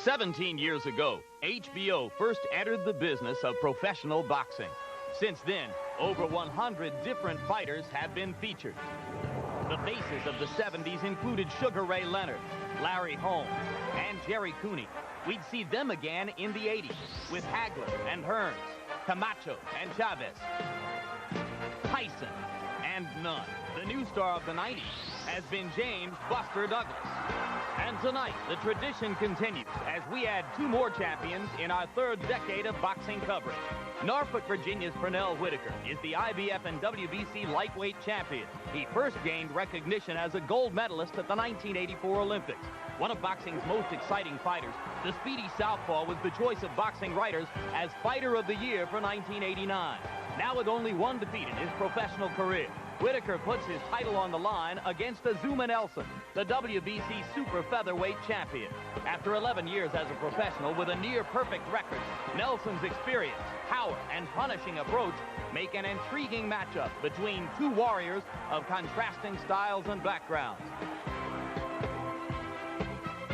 17 years ago, HBO first entered the business of professional boxing. Since then, over 100 different fighters have been featured. The faces of the 70s included Sugar Ray Leonard, Larry Holmes, and Jerry Cooney. We'd see them again in the 80s with Hagler and Hearns, Camacho and Chavez, Tyson and Nunn. The new star of the 90s has been James Buster Douglas. And tonight, the tradition continues as we add two more champions in our third decade of boxing coverage. Norfolk, Virginia's Pernell Whitaker is the IBF and WBC lightweight champion. He first gained recognition as a gold medalist at the 1984 Olympics. One of boxing's most exciting fighters, the speedy southpaw was the choice of boxing writers as Fighter of the Year for 1989. Now with only one defeat in his professional career, Whitaker puts his title on the line against Azumah Nelson, the WBC super featherweight champion. After 11 years as a professional with a near-perfect record, Nelson's experience, power, and punishing approach make an intriguing matchup between two warriors of contrasting styles and backgrounds.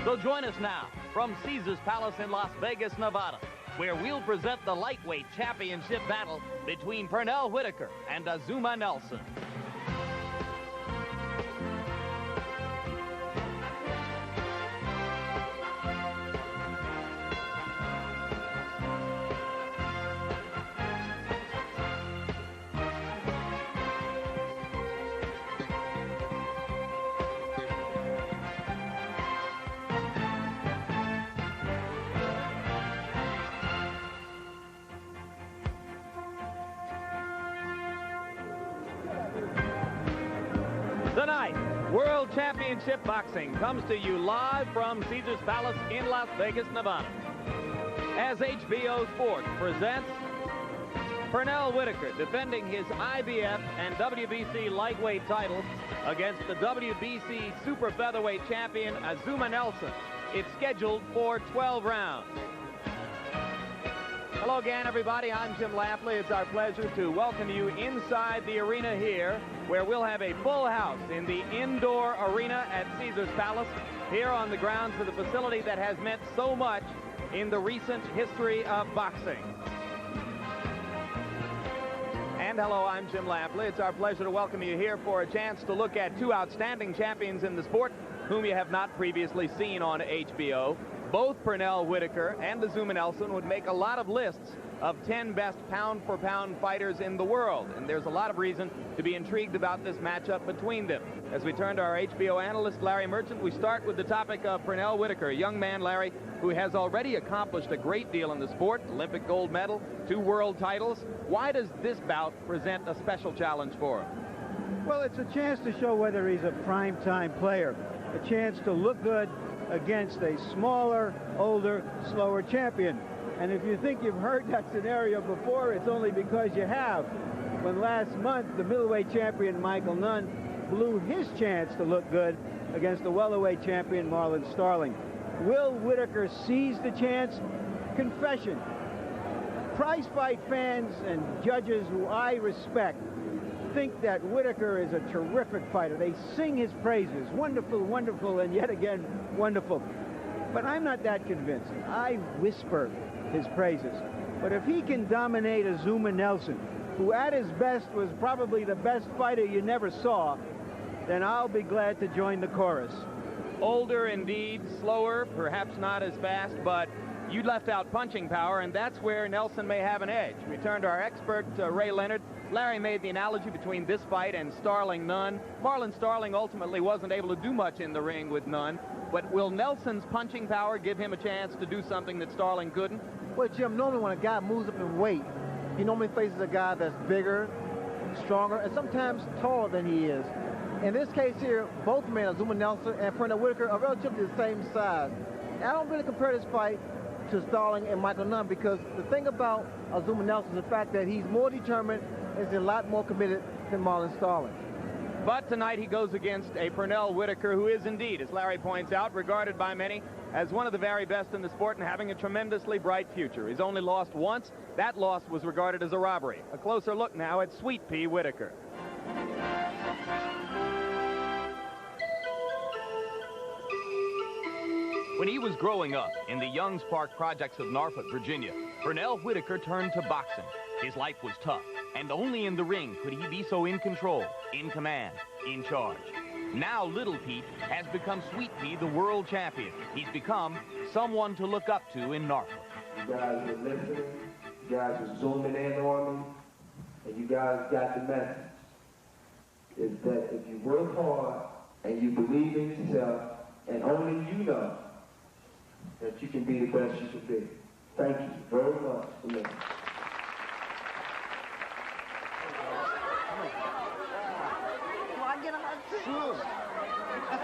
So join us now from Caesars Palace in Las Vegas, Nevada, where we'll present the lightweight championship battle between Pernell Whitaker and Azumah Nelson. Tonight, World Championship Boxing comes to you live from Caesars Palace in Las Vegas, Nevada. As HBO Sports presents Pernell Whitaker defending his IBF and WBC lightweight titles against the WBC super featherweight champion Azumah Nelson. It's scheduled for 12 rounds. Hello again, everybody. I'm Jim Lafley. It's our pleasure to welcome you inside the arena here, where we'll have a full house in the indoor arena at Caesars Palace, here on the grounds of the facility that has meant so much in the recent history of boxing. And hello, I'm Jim Lafley. It's our pleasure to welcome you here for a chance to look at two outstanding champions in the sport whom you have not previously seen on HBO. Both Pernell Whitaker and Azumah Nelson would make a lot of lists of 10 best pound-for-pound fighters in the world, and there's a lot of reason to be intrigued about this matchup between them. As we turn to our HBO analyst, Larry Merchant, we start with the topic of Pernell Whitaker, a young man, Larry, who has already accomplished a great deal in the sport, Olympic gold medal, 2 world titles. Why does this bout present a special challenge for him? Well, it's a chance to show whether he's a prime-time player, a chance to look good against a smaller, older, slower champion. And if you think you've heard that scenario before, it's only because you have. When last month, the middleweight champion Michael Nunn blew his chance to look good against the welterweight champion Marlon Starling. Will Whitaker seize the chance? Confession. Prize fight fans and judges who I respect think that Whitaker is a terrific fighter. They sing his praises. Wonderful, wonderful, and yet again, wonderful. But I'm not that convinced. I whisper his praises. But if he can dominate Azumah Nelson, who at his best was probably the best fighter you never saw, then I'll be glad to join the chorus. Older indeed, slower, perhaps not as fast, but you left out punching power, and that's where Nelson may have an edge. We turn to our expert, Ray Leonard. Larry made the analogy between this fight and Starling-Nunn. Marlon Starling ultimately wasn't able to do much in the ring with Nunn, but will Nelson's punching power give him a chance to do something that Starling couldn't? Well, Jim, normally when a guy moves up in weight, he normally faces a guy that's bigger, stronger, and sometimes taller than he is. In this case here, both men, Azumah Nelson and Pernell Whitaker, are relatively the same size. I don't really compare this fight to Starling and Michael Nunn, because the thing about Azumah Nelson is the fact that he's more determined, is a lot more committed than Marlon Starling. But tonight he goes against a Pernell Whitaker who is indeed, as Larry points out, regarded by many as one of the very best in the sport and having a tremendously bright future. He's only lost once. That loss was regarded as a robbery. A closer look now at Sweet Pea Whitaker. When he was growing up in the Young's Park projects of Norfolk, Virginia, Pernell Whitaker turned to boxing. His life was tough, and only in the ring could he be so in control, in command, in charge. Now Little Pete has become Sweet Pea, the world champion. He's become someone to look up to in Norfolk. You guys were listening, you guys were zooming in on me, and you guys got the message. Is that if you work hard and you believe in yourself, and only you know that you can be the best you can be. Thank you very much for listening.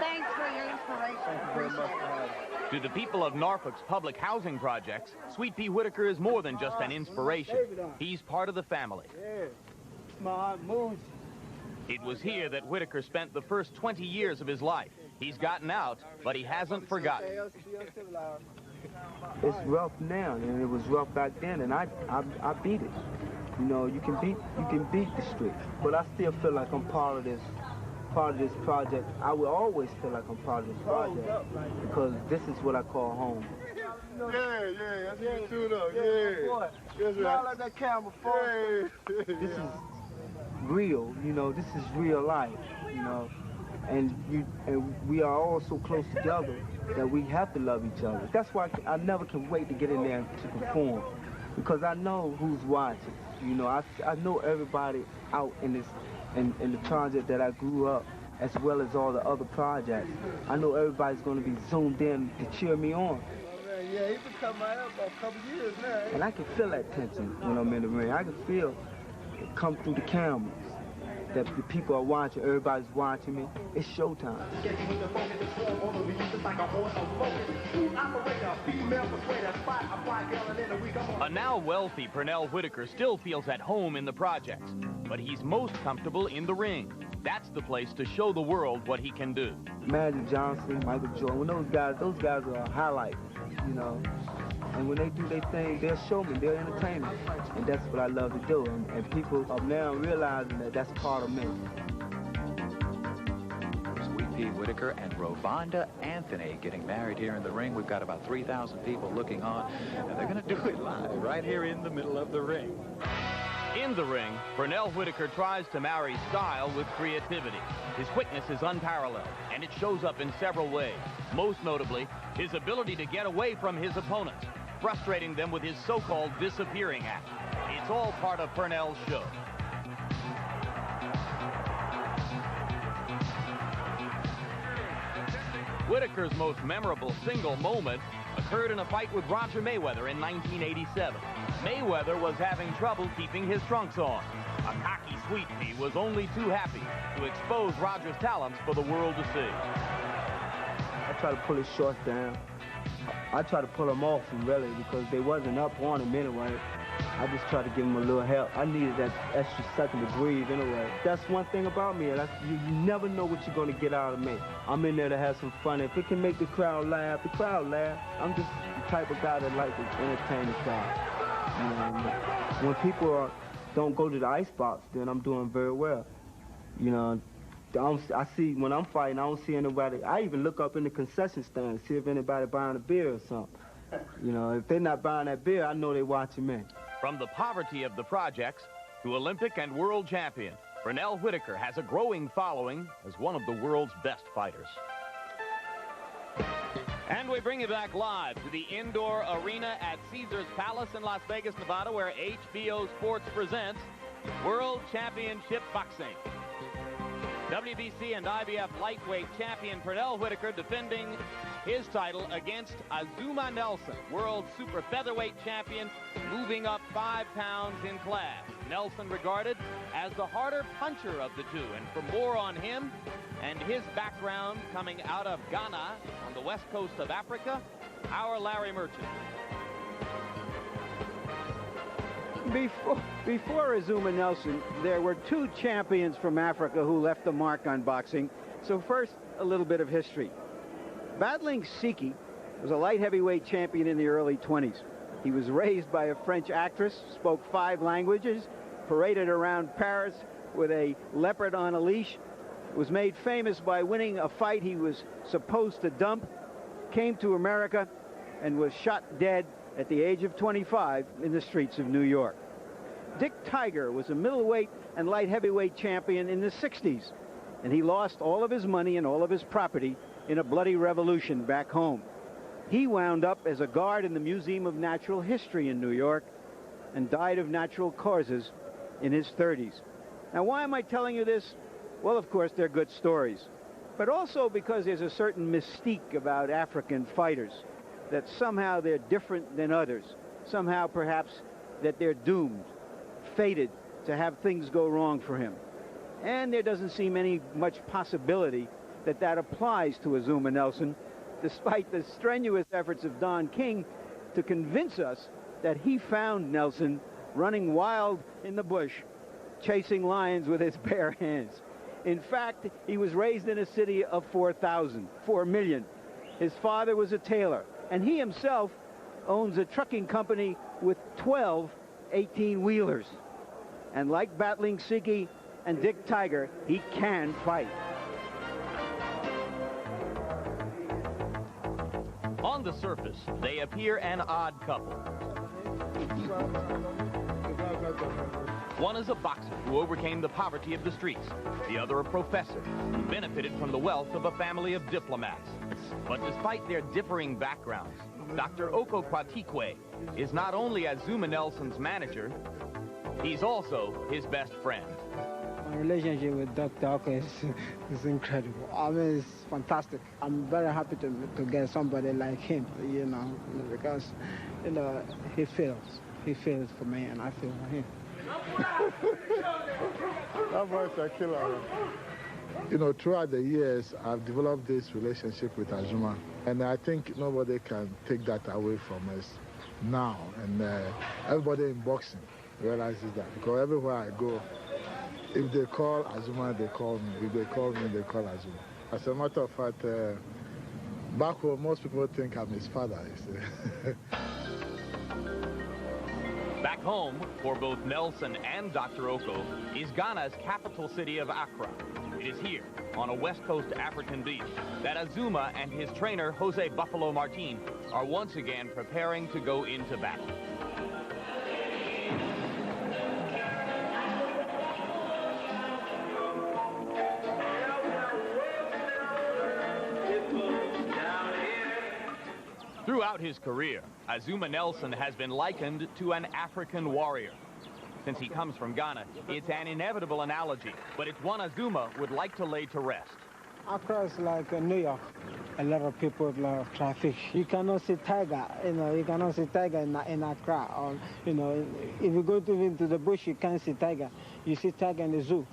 Thanks for your inspiration. Appreciate it. To the people of Norfolk's public housing projects, Sweet Pea Whitaker is more than just an inspiration. He's part of the family. It was here that Whitaker spent the first 20 years of his life. He's gotten out, but he hasn't forgotten. It's rough now, and it was rough back then, and I beat it. You know, you can beat the street, but I still feel like I'm part of this project. I will always feel like I'm part of this project because this is what I call home. Yeah, that's what you do, though. That's right. That camera for This is real, you know. This is real life, you know. And we are all so close together that we have to love each other. That's why I never can wait to get in there to perform, because I know who's watching. You know, I know everybody out in the project that I grew up, as well as all the other projects. I know everybody's going to be zoomed in to cheer me on. Yeah, he's been coming out about a couple years now. And I can feel that tension when I'm in the ring. I can feel it come through the cameras, that the people are watching, everybody's watching me. It's showtime. A now wealthy Pernell Whitaker still feels at home in the projects, but he's most comfortable in the ring. That's the place to show the world what he can do. Magic Johnson, Michael Jordan, when those guys are highlights, you know. And when they do their thing, they'll show me, they'll entertain me. And that's what I love to do. And people are now realizing that that's part of me. Sweet Pea Whitaker and Rovonda Anthony getting married here in the ring. We've got about 3,000 people looking on, and they're going to do it live right here in the middle of the ring. In the ring, Pernell Whitaker tries to marry style with creativity. His quickness is unparalleled, and it shows up in several ways. Most notably, his ability to get away from his opponents, frustrating them with his so-called disappearing act. It's all part of Pernell's show. Whitaker's most memorable single moment occurred in a fight with Roger Mayweather in 1987. Mayweather was having trouble keeping his trunks on. A cocky Sweet Pea was only too happy to expose Roger's talents for the world to see. I try to pull his shorts down. I try to pull them off him, really, because they wasn't up on him anyway. I just try to give him a little help. I needed that extra second to breathe anyway. That's one thing about me. You never know what you're going to get out of me. I'm in there to have some fun. If it can make the crowd laugh, the crowd laugh. I'm just the type of guy that likes to entertain the crowd. You know, when people don't go to the icebox, then I'm doing very well. You know, I see when I'm fighting, I don't see anybody. I even look up in the concession stand to see if anybody buying a beer or something. You know, if they're not buying that beer, I know they're watching me. From the poverty of the projects to Olympic and world champion, Pernell Whitaker has a growing following as one of the world's best fighters. And we bring you back live to the indoor arena at Caesars Palace in Las Vegas, Nevada, where HBO Sports presents World Championship Boxing. WBC and IBF lightweight champion Pernell Whitaker defending his title against Azumah Nelson, world super featherweight champion, moving up 5 pounds in class. Nelson regarded as the harder puncher of the two. And for more on him and his background coming out of Ghana on the west coast of Africa, our Larry Merchant. Before Azumah Nelson, there were 2 champions from Africa who left a mark on boxing. So first, a little bit of history. Battling Siki was a light heavyweight champion in the early 20s. He was raised by a French actress, spoke 5 languages, paraded around Paris with a leopard on a leash, was made famous by winning a fight he was supposed to dump, came to America and was shot dead at the age of 25 in the streets of New York. Dick Tiger was a middleweight and light heavyweight champion in the 60s, and he lost all of his money and all of his property in a bloody revolution back home. He wound up as a guard in the Museum of Natural History in New York and died of natural causes in his 30s. Now, why am I telling you this? Well, of course, they're good stories, but also because there's a certain mystique about African fighters, that somehow they're different than others, somehow perhaps that they're doomed, fated to have things go wrong for him. And there doesn't seem much possibility that that applies to Azumah Nelson, despite the strenuous efforts of Don King to convince us that he found Nelson running wild in the bush, chasing lions with his bare hands. In fact, he was raised in a city of 4 million. His father was a tailor, and he himself owns a trucking company with 12 18-wheelers. And like Battling Siki and Dick Tiger, he can fight. On the surface, they appear an odd couple. One is a boxer who overcame the poverty of the streets. The other a professor who benefited from the wealth of a family of diplomats. But despite their differing backgrounds, Dr. Oko Kwatikwe is not only Azumah Nelson's manager, he's also his best friend. My relationship with Dr. Oko is incredible. I mean, it's fantastic. I'm very happy to get somebody like him, you know, because, you know, he feels for me and I feel for him. That boy's a killer. You know, throughout the years, I've developed this relationship with Azumah, and I think nobody can take that away from us now. And everybody in boxing realizes that, because everywhere I go, if they call Azumah, they call me. If they call me, they call Azumah. As a matter of fact, back home, most people think I'm his father. Back home, for both Nelson and Dr. Oko, is Ghana's capital city of Accra. It is here, on a West Coast African beach, that Azumah and his trainer, Jose Buffalo Martin, are once again preparing to go into battle. Throughout his career, Azumah Nelson has been likened to an African warrior. Since he comes from Ghana, it's an inevitable analogy, but it's one Azumah would like to lay to rest. Accra is like New York. A lot of people love traffic. You cannot see tiger, you know, you cannot see tiger in Accra. Or, you know, if you go into the bush, you can't see tiger. You see tiger in the zoo.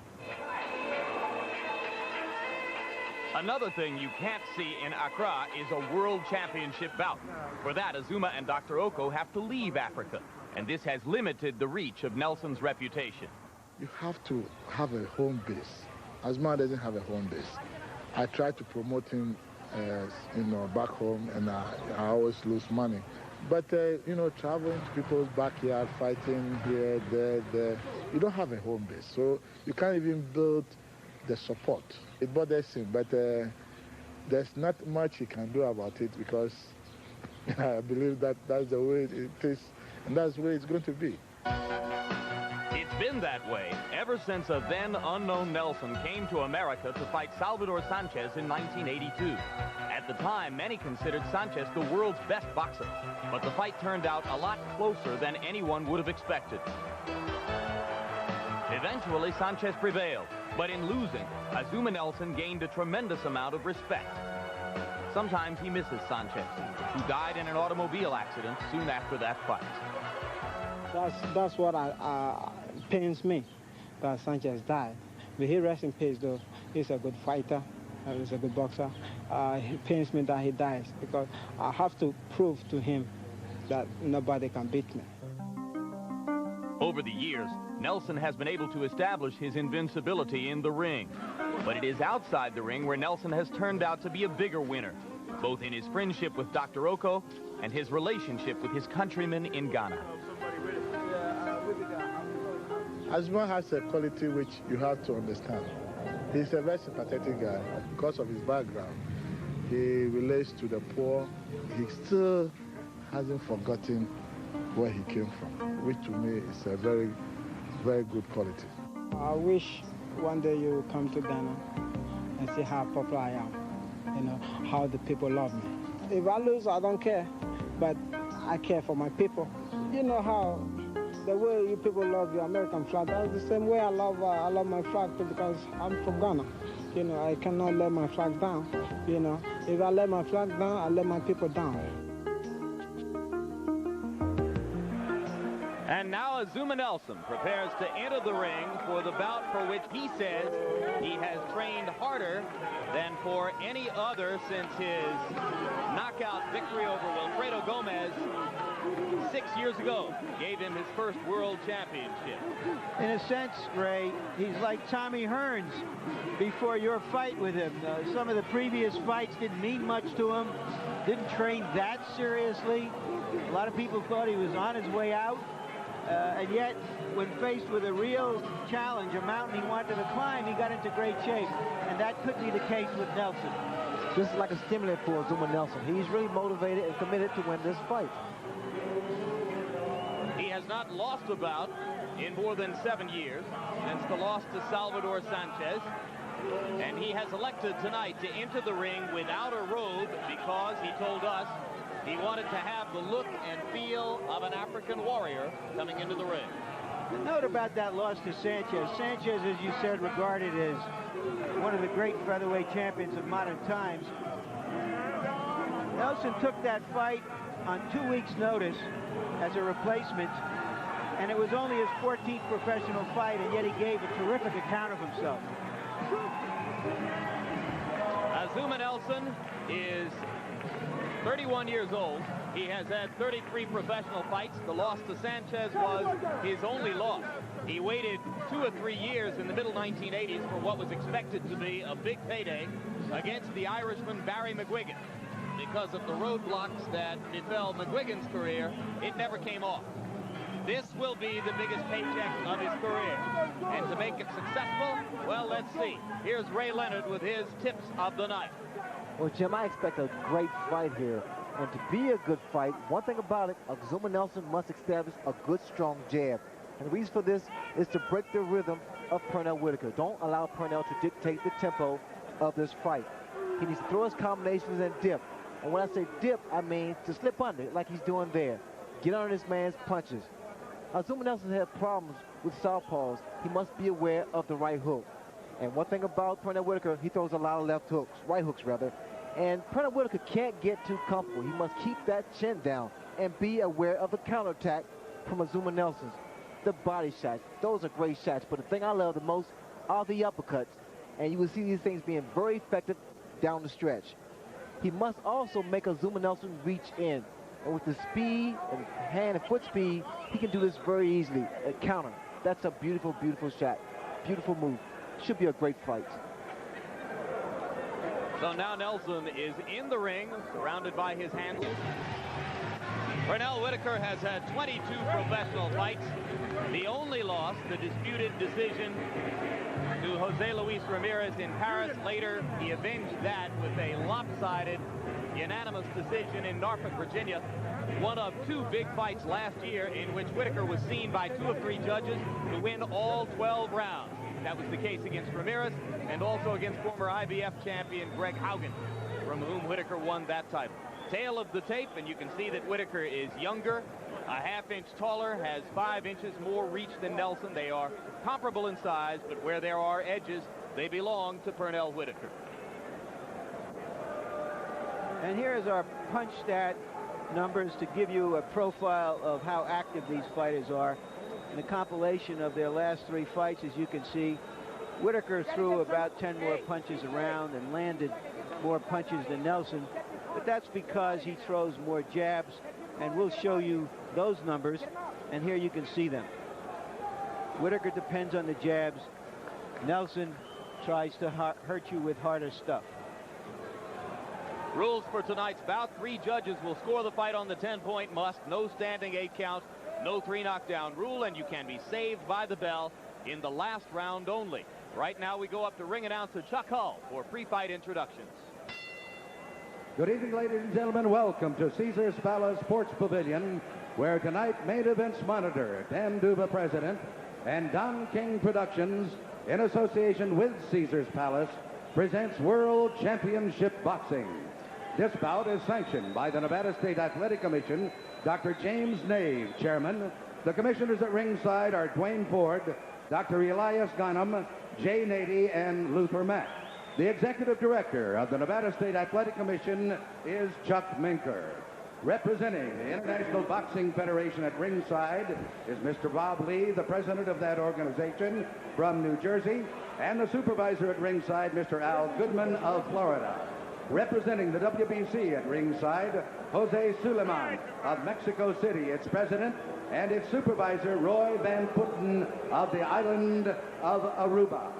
Another thing you can't see in Accra is a world championship bout. For that, Azumah and Dr. Oko have to leave Africa, and this has limited the reach of Nelson's reputation. You have to have a home base. Azumah doesn't have a home base. I try to promote him, you know, back home, and I always lose money. But, you know, traveling to people's backyard, fighting here, there, you don't have a home base. So you can't even build the support. It bothers him, but there's not much he can do about it, because I believe that that's the way it is, and that's the way it's going to be. It's been that way ever since a then unknown Nelson came to America to fight Salvador Sanchez in 1982. At the time, many considered Sanchez the world's best boxer, but the fight turned out a lot closer than anyone would have expected. Eventually, Sanchez prevailed, but in losing, Azumah Nelson gained a tremendous amount of respect. Sometimes he misses Sanchez, who died in an automobile accident soon after that fight. That's what pains me, that Sanchez died. But he rests in peace, though. He's a good fighter. He's a good boxer. It pains me that he dies, because I have to prove to him that nobody can beat me. Over the years, Nelson has been able to establish his invincibility in the ring. But it is outside the ring where Nelson has turned out to be a bigger winner, both in his friendship with Dr. Oko and his relationship with his countrymen in Ghana. Azumah has a quality which you have to understand. He's a very sympathetic guy because of his background. He relates place to the poor. He still hasn't forgotten where he came from, which to me is a very, very good quality. I wish one day you come to Ghana and see how popular I am, you know, how the people love me. If I lose, I don't care, but I care for my people. You know how the way you people love your American flag, that's the same way I love my flag too, because I'm from Ghana. You know, I cannot let my flag down. You know, if I let my flag down, I let my people down. And now Azumah Nelson prepares to enter the ring for the bout for which he says he has trained harder than for any other since his knockout victory over Wilfredo Gomez 6 years ago. Gave him his first world championship. In a sense, Ray, he's like Tommy Hearns before your fight with him. Some of the previous fights didn't mean much to him, didn't train that seriously. A lot of people thought he was on his way out. And yet, when faced with a real challenge, a mountain he wanted to climb, he got into great shape. And that could be the case with Nelson. This is like a stimulant for Azumah Nelson. He's really motivated and committed to win this fight. He has not lost a bout in more than 7 years since the loss to Salvador Sanchez. And he has elected tonight to enter the ring without a robe because, he told us, he wanted to have the look and feel of an African warrior coming into the ring. The note about that loss to Sanchez. Sanchez, as you said, regarded as one of the great featherweight champions of modern times. Nelson took that fight on 2 weeks' notice as a replacement, and it was only his 14th professional fight, and yet he gave a terrific account of himself. Azumah Nelson is 31 years old. He has had 33 professional fights. The loss to Sanchez was his only loss. He waited 2 or 3 years in the middle 1980s for what was expected to be a big payday against the Irishman Barry McGuigan. Because of the roadblocks that befell McGuigan's career, it never came off. This will be the biggest paycheck of his career. And to make it successful, well, let's see. Here's Ray Leonard with his tips of the night. Well, Jim, I expect a great fight here. And to be a good fight, one thing about it, Azumah Nelson must establish a good, strong jab. And the reason for this is to break the rhythm of Pernell Whitaker. Don't allow Pernell to dictate the tempo of this fight. He needs to throw his combinations and dip. And when I say dip, I mean to slip under, like he's doing there. Get under this man's punches. Azumah Nelson had problems with southpaws. He must be aware of the right hook. And one thing about Pernell Whitaker, he throws a lot of left hooks, right hooks rather. And Pernell Whitaker can't get too comfortable. He must keep that chin down and be aware of the counterattack from Azumah Nelson's. The body shots, those are great shots. But the thing I love the most are the uppercuts. And you will see these things being very effective down the stretch. He must also make Azumah Nelson reach in. And with the speed and hand and foot speed, he can do this very easily. A counter. That's a beautiful, beautiful shot. Beautiful move. Should be a great fight. So now Nelson is in the ring, surrounded by his handlers. Pernell Whitaker has had 22 professional fights. The only loss, the disputed decision to Jose Luis Ramirez in Paris. Later, he avenged that with a lopsided, unanimous decision in Norfolk, Virginia. One of 2 big fights last year in which Whitaker was seen by 2 of 3 judges to win all 12 rounds. That was the case against Ramirez and also against former IBF champion Greg Haugen, from whom Whitaker won that title. Tail of the tape, and you can see that Whitaker is younger, a half-inch taller, has 5 inches more reach than Nelson. They are comparable in size, but where there are edges, they belong to Pernell Whitaker. And here's our punch stat numbers to give you a profile of how active these fighters are. In the compilation of their last 3 fights, as you can see, Whitaker threw about 10 more punches around and landed more punches than Nelson. But that's because he throws more jabs, and we'll show you those numbers, and here you can see them. Whitaker depends on the jabs. Nelson tries to hurt you with harder stuff. Rules for tonight's bout: 3 judges will score the fight on the 10-point must. No standing 8 count, no 3 knockdown rule, and you can be saved by the bell in the last round only. Right now we go up to ring announcer Chuck Hull for pre-fight introductions. Good evening, ladies and gentlemen. Welcome to Caesars Palace Sports Pavilion, where tonight main events monitor Dan Duba, president, and Don King Productions, in association with Caesars Palace, presents World Championship Boxing. This bout is sanctioned by the Nevada State Athletic Commission, Dr. James Nave, chairman. The commissioners at ringside are Dwayne Ford, Dr. Elias Ghanem, Jay Nady, and Luther Mack. The executive director of the Nevada State Athletic Commission is Chuck Minker. Representing the International Boxing Federation at ringside is Mr. Bob Lee, the president of that organization from New Jersey, and the supervisor at ringside, Mr. Al Goodman of Florida. Representing the WBC at ringside, Jose Suleiman of Mexico City, its president, and its supervisor, Roy Van Putten of the island of Aruba.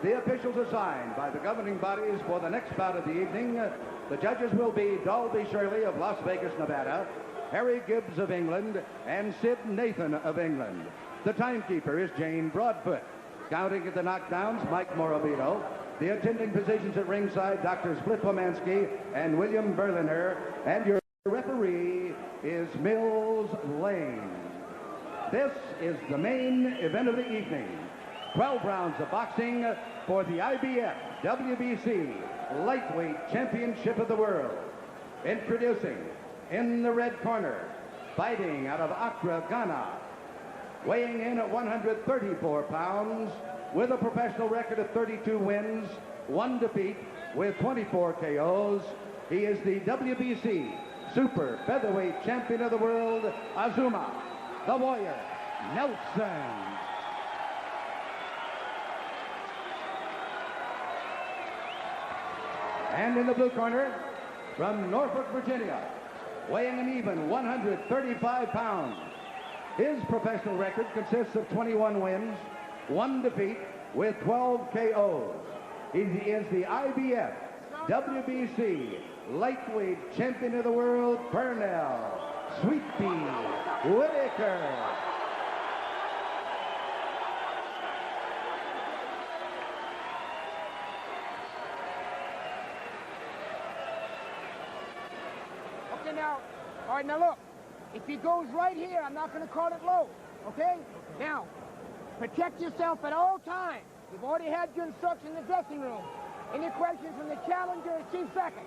The officials assigned by the governing bodies for the next bout of the evening, the judges will be Dalby Shirley of Las Vegas, Nevada, Harry Gibbs of England, and Sid Nathan of England. The timekeeper is Jane Broadfoot. Counting at the knockdowns, Mike Morabito. The attending positions at ringside, Dr. Split Pomansky and William Berliner, and your referee is Mills Lane. This is the main event of the evening. 12 rounds of boxing for the IBF WBC Lightweight Championship of the World. Introducing, in the red corner, fighting out of Accra, Ghana, weighing in at 134 pounds, with a professional record of 32 wins, 1 defeat, with 24 KOs. He is the WBC Super Featherweight Champion of the World, Azumah, the Warrior, Nelson. And in the blue corner, from Norfolk, Virginia, weighing an even 135 pounds. His professional record consists of 21 wins, 1 defeat, with 12 KOs. He is the IBF WBC Lightweight Champion of the World, Pernell Sweet Pea Whitaker. All right, now look, if he goes right here, I'm not going to call it low, okay? Now, protect yourself at all times. You've already had your instruction in the dressing room. Any questions from the challenger, achieve second.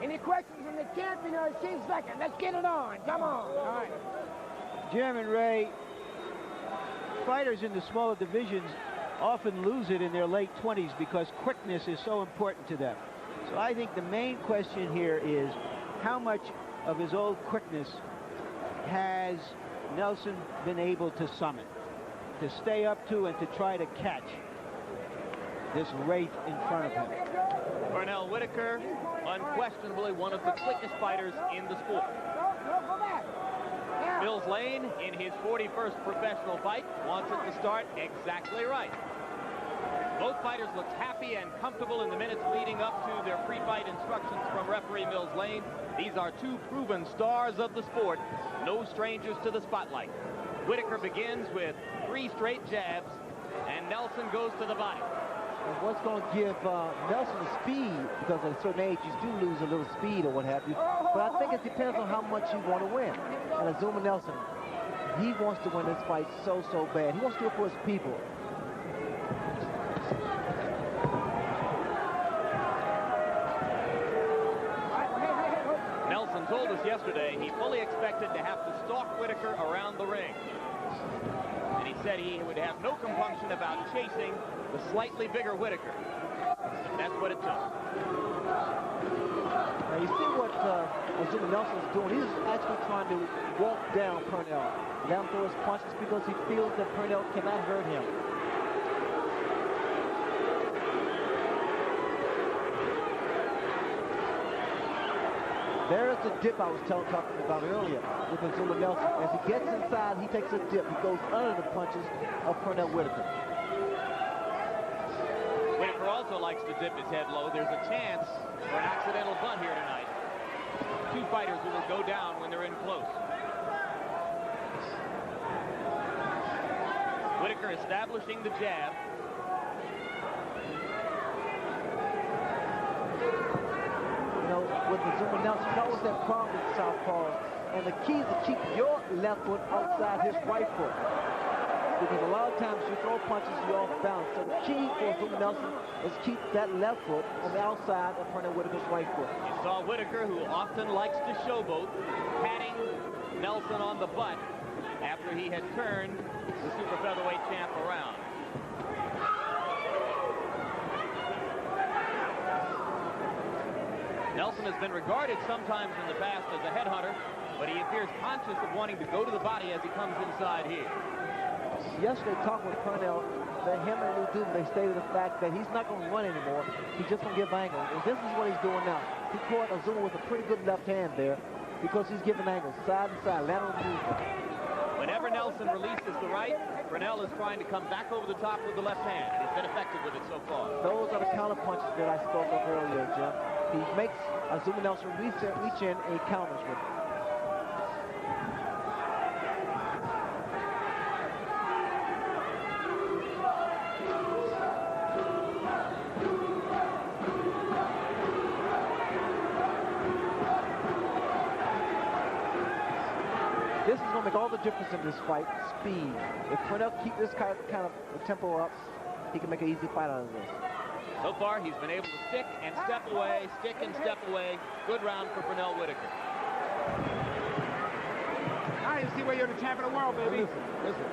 Any questions from the champion, achieve second. Let's get it on. Come on. All right. Jim and Ray, fighters in the smaller divisions often lose it in their late 20s because quickness is so important to them. So I think the main question here is how much of his old quickness has Nelson been able to summon, to stay up to and to try to catch this wraith in front of him. Pernell Whitaker, unquestionably one of the quickest fighters in the sport. Mills Lane, in his 41st professional fight, wants it to start exactly right. Both fighters looked happy and comfortable in the minutes leading up to their pre-fight instructions from referee Mills Lane. These are two proven stars of the sport, no strangers to the spotlight. Whitaker begins with 3 straight jabs, and Nelson goes to the body. And what's going to give Nelson the speed, because at a certain age you do lose a little speed or what have you, but I think it depends on how much you want to win. And Azumah Nelson, he wants to win this fight so bad. He wants to do it for his people. Nelson told us yesterday he fully expected to have to stalk Whitaker around the ring. And he said he would have no compunction about chasing the slightly bigger Whitaker. And that's what it took. Now you see what Azumah Nelson is doing. He's actually trying to walk down Pernell. Let him throw his punches because he feels that Pernell cannot hurt him. There's the dip I was talking about earlier with Azumah Nelson. As he gets inside, he takes a dip. He goes under the punches of Pernell Whitaker. Whitaker also likes to dip his head low. There's a chance for an accidental bunt here tonight. 2 fighters who will go down when they're in close. Whitaker establishing the jab. You know, Azumah Nelson. You know what's that problem with southpaw? And the key is to keep your left foot outside his right foot. Because a lot of times you throw punches, you're off balance. So the key for Azumah Nelson is keep that left foot on the outside of Pernell Whitaker's right foot. You saw Whitaker, who often likes to showboat, patting Nelson on the butt after he had turned the super featherweight champ around. Nelson has been regarded sometimes in the past as a headhunter, but he appears conscious of wanting to go to the body as he comes inside here. Yesterday, talking with Pernell, that him and Lou Duva, they stated the fact that he's not going to run anymore. He's just going to give angles. And this is what he's doing now. He caught Azumah with a pretty good left hand there because he's giving angles, side and side, lateral movement. Whenever Nelson releases the right, Pernell is trying to come back over the top with the left hand. He's been effective with it so far. Those are the counter punches that I spoke of earlier, Jim. He makes Azumah Nelson reach in and counters with it. This is going to make all the difference in this fight, speed. If Pernell keep this kind of tempo up, he can make an easy fight out of this. So far, he's been able to stick and step away, stick and step away. Good round for Pernell Whitaker. Now you see where you're the champion of the world, baby. Listen.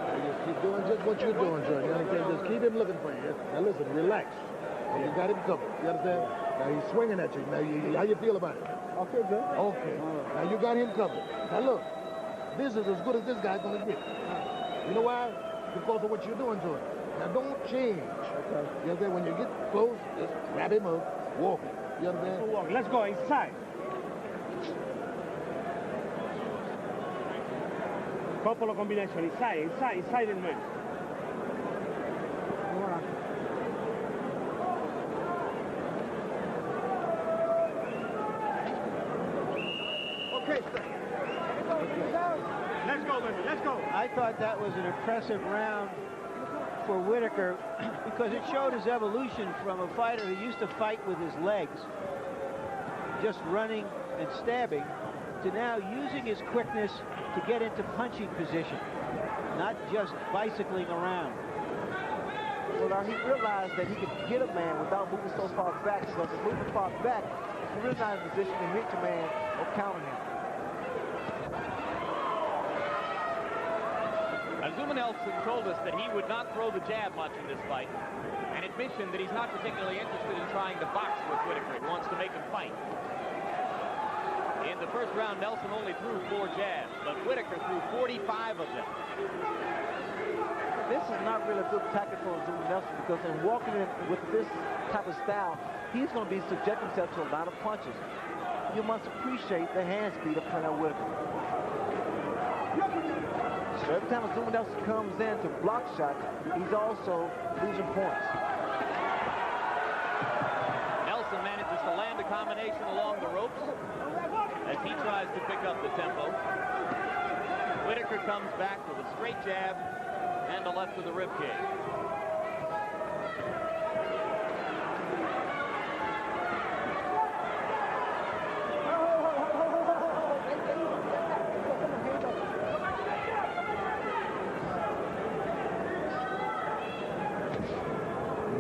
You just keep doing just what you're doing, Jordan. You understand? Just keep him looking for you. Now listen, relax. And you got him covered. You understand? Now he's swinging at you. Now, how you feel about it? I feel good. Okay. Now you got him covered. Now look, this is as good as this guy's going to get. You know why? Because of what you're doing to him. Now don't change. Okay. You understand? When you get close, just grab him up, walk him. You understand? Let's go inside. Couple of combination. Inside and man. Okay, sir. Let's go, baby. Let's go. I thought that was an impressive round for Whitaker because it showed his evolution from a fighter who used to fight with his legs, just running and stabbing, to now using his quickness to get into punching position, not just bicycling around. Well, now he realized that he could get a man without moving so far back, because if moving far back, he's really not in a position to reach a man or counter him. Azumah Nelson told us that he would not throw the jab much in this fight, an admission that he's not particularly interested in trying to box with Whitaker. He wants to make him fight. In the first round, Nelson only threw 4 jabs, but Whitaker threw 45 of them. This is not really a good tactic for Azumah Nelson, because in walking in with this type of style, he's going to be subjecting himself to a lot of punches. You must appreciate the hand speed of Pernell Whitaker. So every time Azumah Nelson comes in to block shots, he's also losing points. Nelson manages to land a combination along the ropes as he tries to pick up the tempo. Whitaker comes back with a straight jab and a left to the ribcage.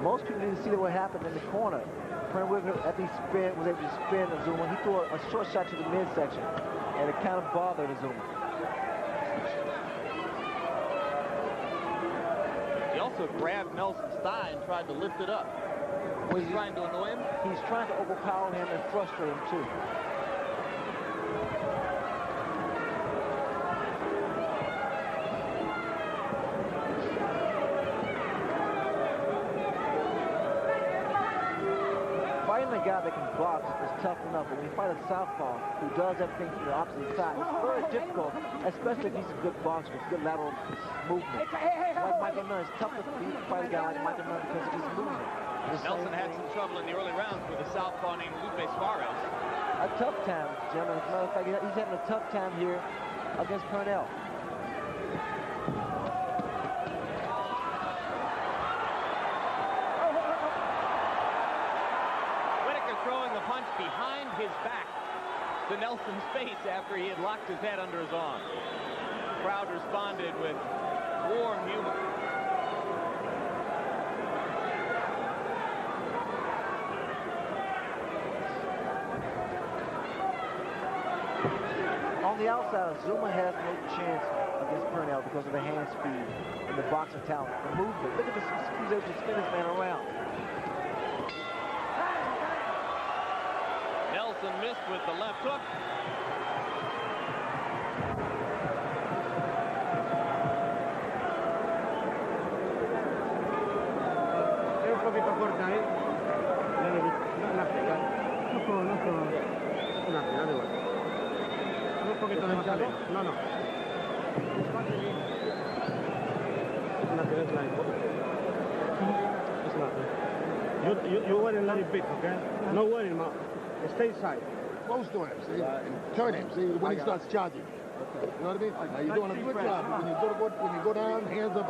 Most people didn't see what happened in the corner. Pernell Whitaker, after he was able to spin Azumah, he threw a short shot to the midsection, and it kind of bothered Azumah. He also grabbed Nelson's thigh and tried to lift it up. Was he trying to annoy him? He's trying to overpower him and frustrate him, too. Fighting a guy that can box is tough enough, but when you fight a southpaw who does everything from the opposite side, it's very difficult, especially if he's a good boxer with good lateral movement. Like Michael Nunn, it's tough to fight a guy like Michael Nunn because of his movement. Nelson had some trouble in the early rounds with a southpaw named Lupe Suarez. A tough time, gentlemen. As a matter of fact, he's having a tough time here against Pernell. Whitaker throwing the punch behind his back to Nelson's face after he had locked his head under his arm. The crowd responded with warm humor. On the outside, Azumah has no chance against Pernell because of the hand speed and the boxing talent, the movement. Look at this, he's able to spin this man around. Nelson missed with the left hook. Un poquito corta ahí. Un poquito demasiado. No, no. It's nothing. You want to let it beat, okay? No worry, ma. Stay side. Close to him, see? And turn him, see, when he starts charging. Okay. You know what I mean? Now, you're doing a good job. When you go down, hands up,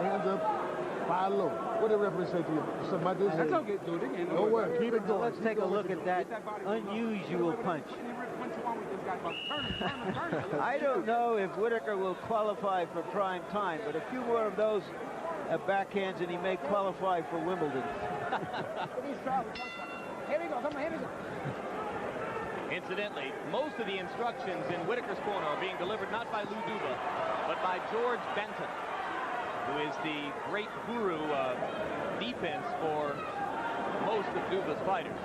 fire low. What did the referee say to you? Something about this? That's okay, do it again. Don't worry, keep it going. Let's take a look at that unusual punch. I don't know if Whitaker will qualify for prime time, but a few more of those backhands and he may qualify for Wimbledon. Here we go, come on, here we go. Incidentally, most of the instructions in Whitaker's corner are being delivered not by Lou Duba, but by George Benton, who is the great guru of defense for most of Duba's fighters.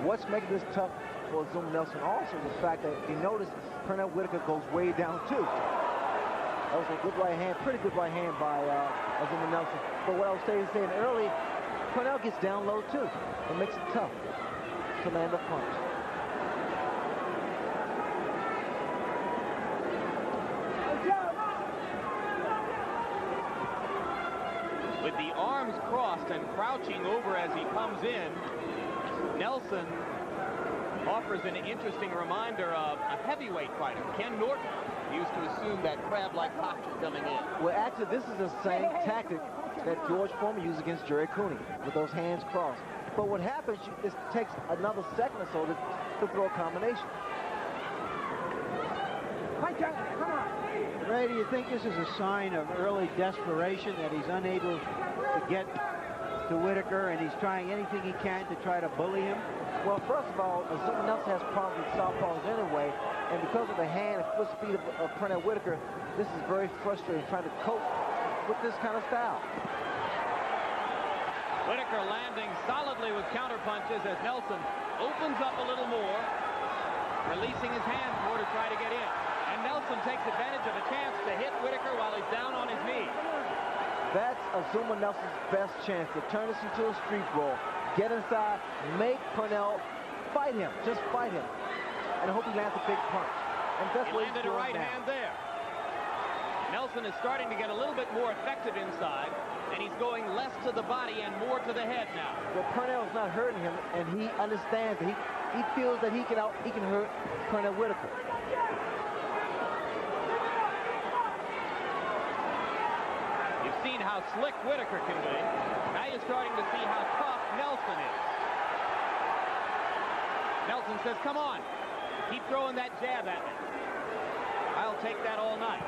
What's making this tough for Azumah Nelson also is the fact that if you notice, Pernell Whitaker goes way down too. That was a good right hand, pretty good right hand by Azumah Nelson. But what I was saying early, Pernell gets down low too. It makes it tough to land a punch. With the arms crossed and crouching over as he comes in, Nelson offers an interesting reminder of a heavyweight fighter. Ken Norton used to assume that crab-like posture coming in. Well, actually, this is the same tactic that George Foreman used against Jerry Cooney with those hands crossed. But what happens, it takes another second or so to throw a combination. Come on. Ray, do you think this is a sign of early desperation that he's unable to get to Whitaker and he's trying anything he can to try to bully him? Well, first of all, Azumah Nelson has problems with southpaws anyway, and because of the hand and foot speed of Pernell Whitaker, this is very frustrating trying to cope with this kind of style. Whitaker landing solidly with counter punches as Nelson opens up a little more, releasing his hands more to try to get in. And Nelson takes advantage of a chance to hit Whitaker while he's down on his knee. That's Azumah Nelson's best chance to turn this into a street brawl, get inside, make Pernell fight him, just fight him, and I hope he lands a big punch. And that's he landed a right hand there. Nelson is starting to get a little bit more effective inside, and he's going less to the body and more to the head now. Well, Pernell's not hurting him, and he understands that he feels that he can hurt Pernell Whitaker. You've seen how slick Whitaker can be. Now you're starting to see how tough Nelson is. Nelson says, come on, keep throwing that jab at me. I'll take that all night.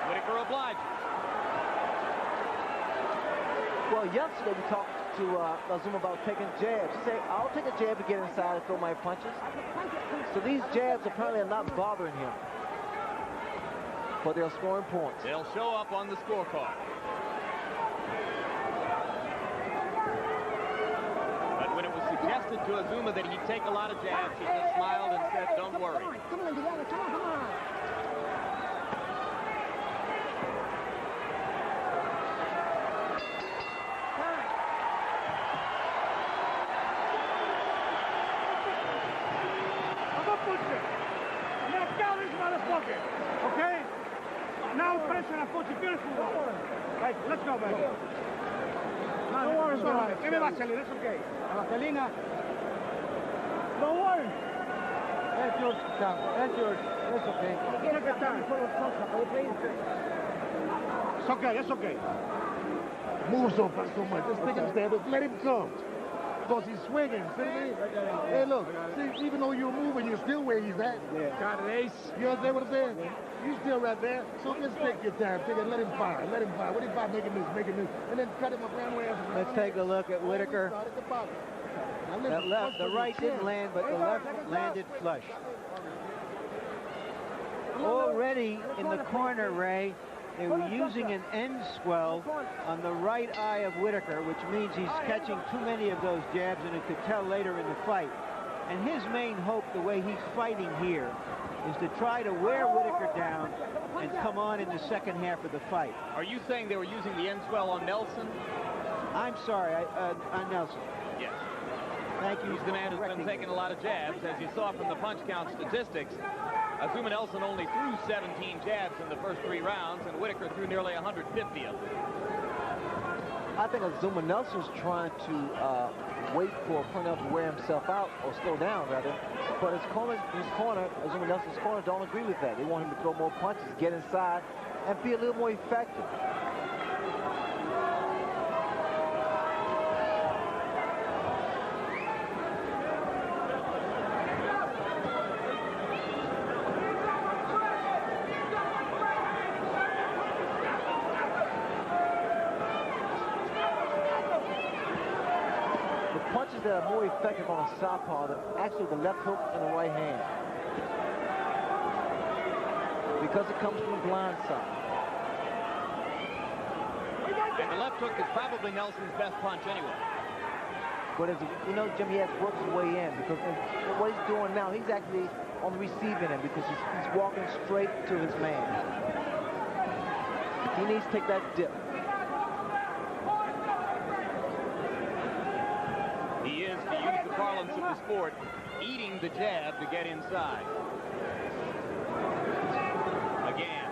Whitaker obliges. Well, yesterday we talked to Azumah about taking jabs. He said, I'll take a jab to get inside and throw my punches. So these jabs apparently are not bothering him. But they're scoring points. They'll show up on the scorecard. But when it was suggested to Azumah that he'd take a lot of jabs, he just smiled and said, don't worry. Come on, together, come on. Okay? Now pressure and put it beautiful. Right, let's go, baby. Don't worry, it's all right. Give me Vaseline, it's okay. Vaselina. Don't worry. That's yours, Tom. That's yours. That's okay. Take your time. It's okay, it's okay. Move so fast so much. Just take him stand up. Let him come. because he's swinging. See what I mean? Hey, look, see, even though you're moving, you're still where he's at. Yeah. Got an ace. You understand what I'm saying? You still right there. So just take your time. Take it. Let him fire. Let him fire. What if I make him this, and then cut him around where else? Let's take a look at Whitaker. That left, the right didn't land, but the left landed flush. Already in the corner, Ray, they were using an end swell on the right eye of Whitaker, which means he's catching too many of those jabs, and it could tell later in the fight. And his main hope, the way he's fighting here, is to try to wear Whitaker down and come on in the second half of the fight. Are you saying they were using the end swell on Nelson? I'm sorry, on Nelson. Yes. Thank you. He's the man who's been taking a lot of jabs. As you saw from the punch count statistics, Azumah Nelson only threw 17 jabs in the first 3 rounds, and Whitaker threw nearly 150 of them. I think Azumah Nelson's trying to wait for Pernell to wear himself out, or slow down, rather. But his corner, Azumah Nelson's corner, don't agree with that. They want him to throw more punches, get inside, and be a little more effective. That are more effective on a southpaw than actually the left hook and the right hand, because it comes from the blind side. And the left hook is probably Nelson's best punch anyway. But as you know, Jim, he has worked his way in, because what he's doing now, he's actually on the receiving end, because he's walking straight to his man. He needs to take that dip. He is, to use the parlance of the sport, eating the jab to get inside. Again.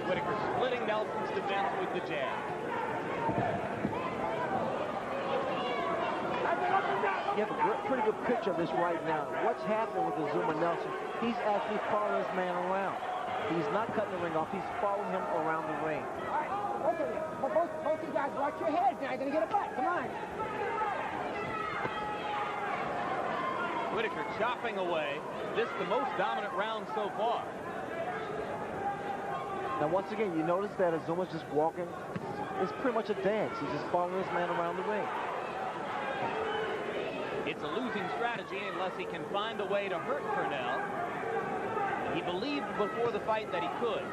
Whitaker splitting Nelson's defense with the jab. You have a pretty good picture of this right now. What's happening with Azumah Nelson? He's actually following his man around. He's not cutting the ring off. He's following him around the ring. Okay, both you guys watch your heads. Now you're going to get a butt. Come on. Whitaker chopping away. This the most dominant round so far. Now, once again, you notice that Azumah's just walking. It's pretty much a dance. He's just following his man around the ring. It's a losing strategy unless he can find a way to hurt Pernell. He believed before the fight that he could.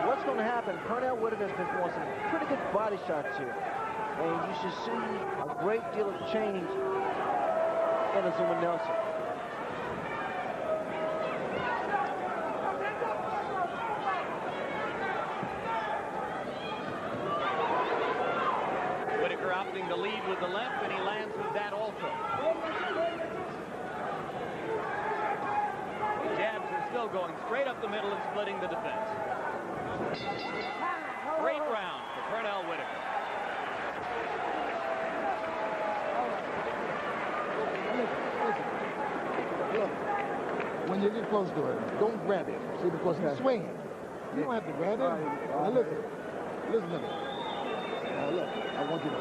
What's going to happen? Pernell Whitaker's been throwing some pretty good body shots here. And you should see a great deal of change in Azumah Nelson. Whitaker opting to lead with the left, and he lands with that also. The jabs are still going straight up the middle and splitting the defense. Great round for Pernell Whitaker. Look, when you get close to it, don't grab it. See, because he's swinging. You don't have to grab it. Now listen to me. Now look, I want you to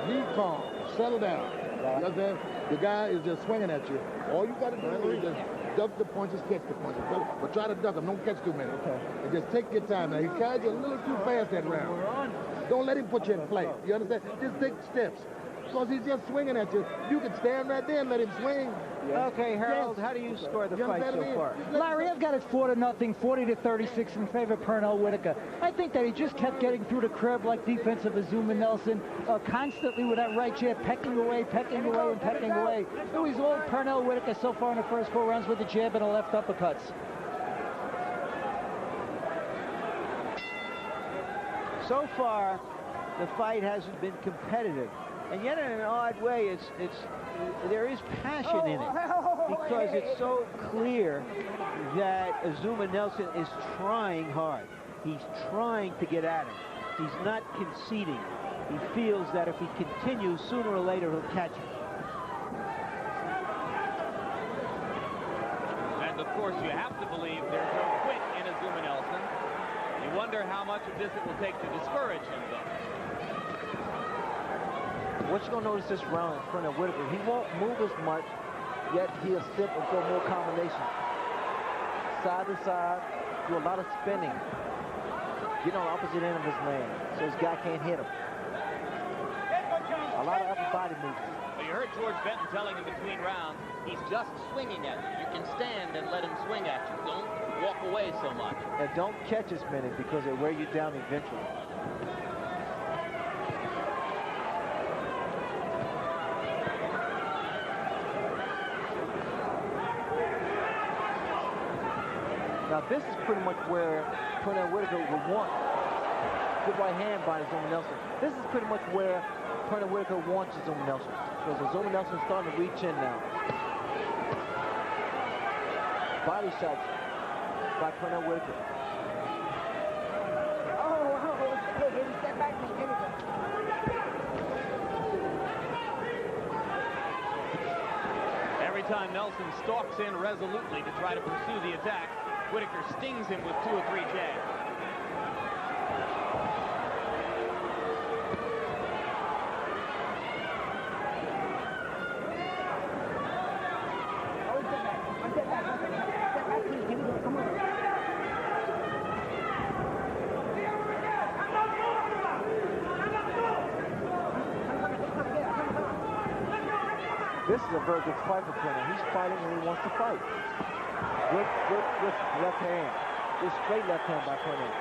be calm, settle down. You understand? The guy is just swinging at you. All you got to do is just duck the punches, catch the punches. But try to duck them. Don't catch too many. Okay. And just take your time. Now, he carried you a little too fast that round. Don't let him put you in play. You understand? Just take steps. Because he's just swinging at you. You can stand right there and let him swing. Yeah. Okay, Harold, how do you score the fight so far? Larry, I've got it 4-0, 40-36 in favor of Pernell Whitaker. I think that he just kept getting through the crib-like defense of Azumah Nelson, constantly with that right jab, pecking away, and pecking away. It was all Pernell Whitaker so far in the first 4 rounds with the jab and the left uppercuts. So far, the fight hasn't been competitive. And yet, in an odd way, there is passion in it, because it's so clear that Azumah Nelson is trying hard. He's trying to get at him. He's not conceding. He feels that if he continues, sooner or later he'll catch him. And of course, you have to believe there's no quit in Azumah Nelson. You wonder how much of this it will take to discourage him, though. What you're going to notice this round in front of Whitaker, he won't move as much, yet he'll step and throw more combinations. Side to side, do a lot of spinning. Get on the opposite end of his man, so his guy can't hit him. A lot of upper body movements. Well, you heard George Benton telling him between rounds, he's just swinging at you. You can stand and let him swing at you. Don't walk away so much. And don't catch as many because they wear you down eventually. Now this is pretty much where Pernell Whitaker would want. Good right hand by Azumah Nelson. This is pretty much where Pernell Whitaker wants Azumah Nelson. Because Azumah Nelson's starting to reach in now. Body shots by Pernell Whitaker. Step back, Every time Nelson stalks in resolutely to try to pursue the attack, Whitaker stings him with 2 or 3 jabs. This is a very good fight for Pernell. He's fighting when he wants to fight. Good left hand. Good straight left hand by Pernell.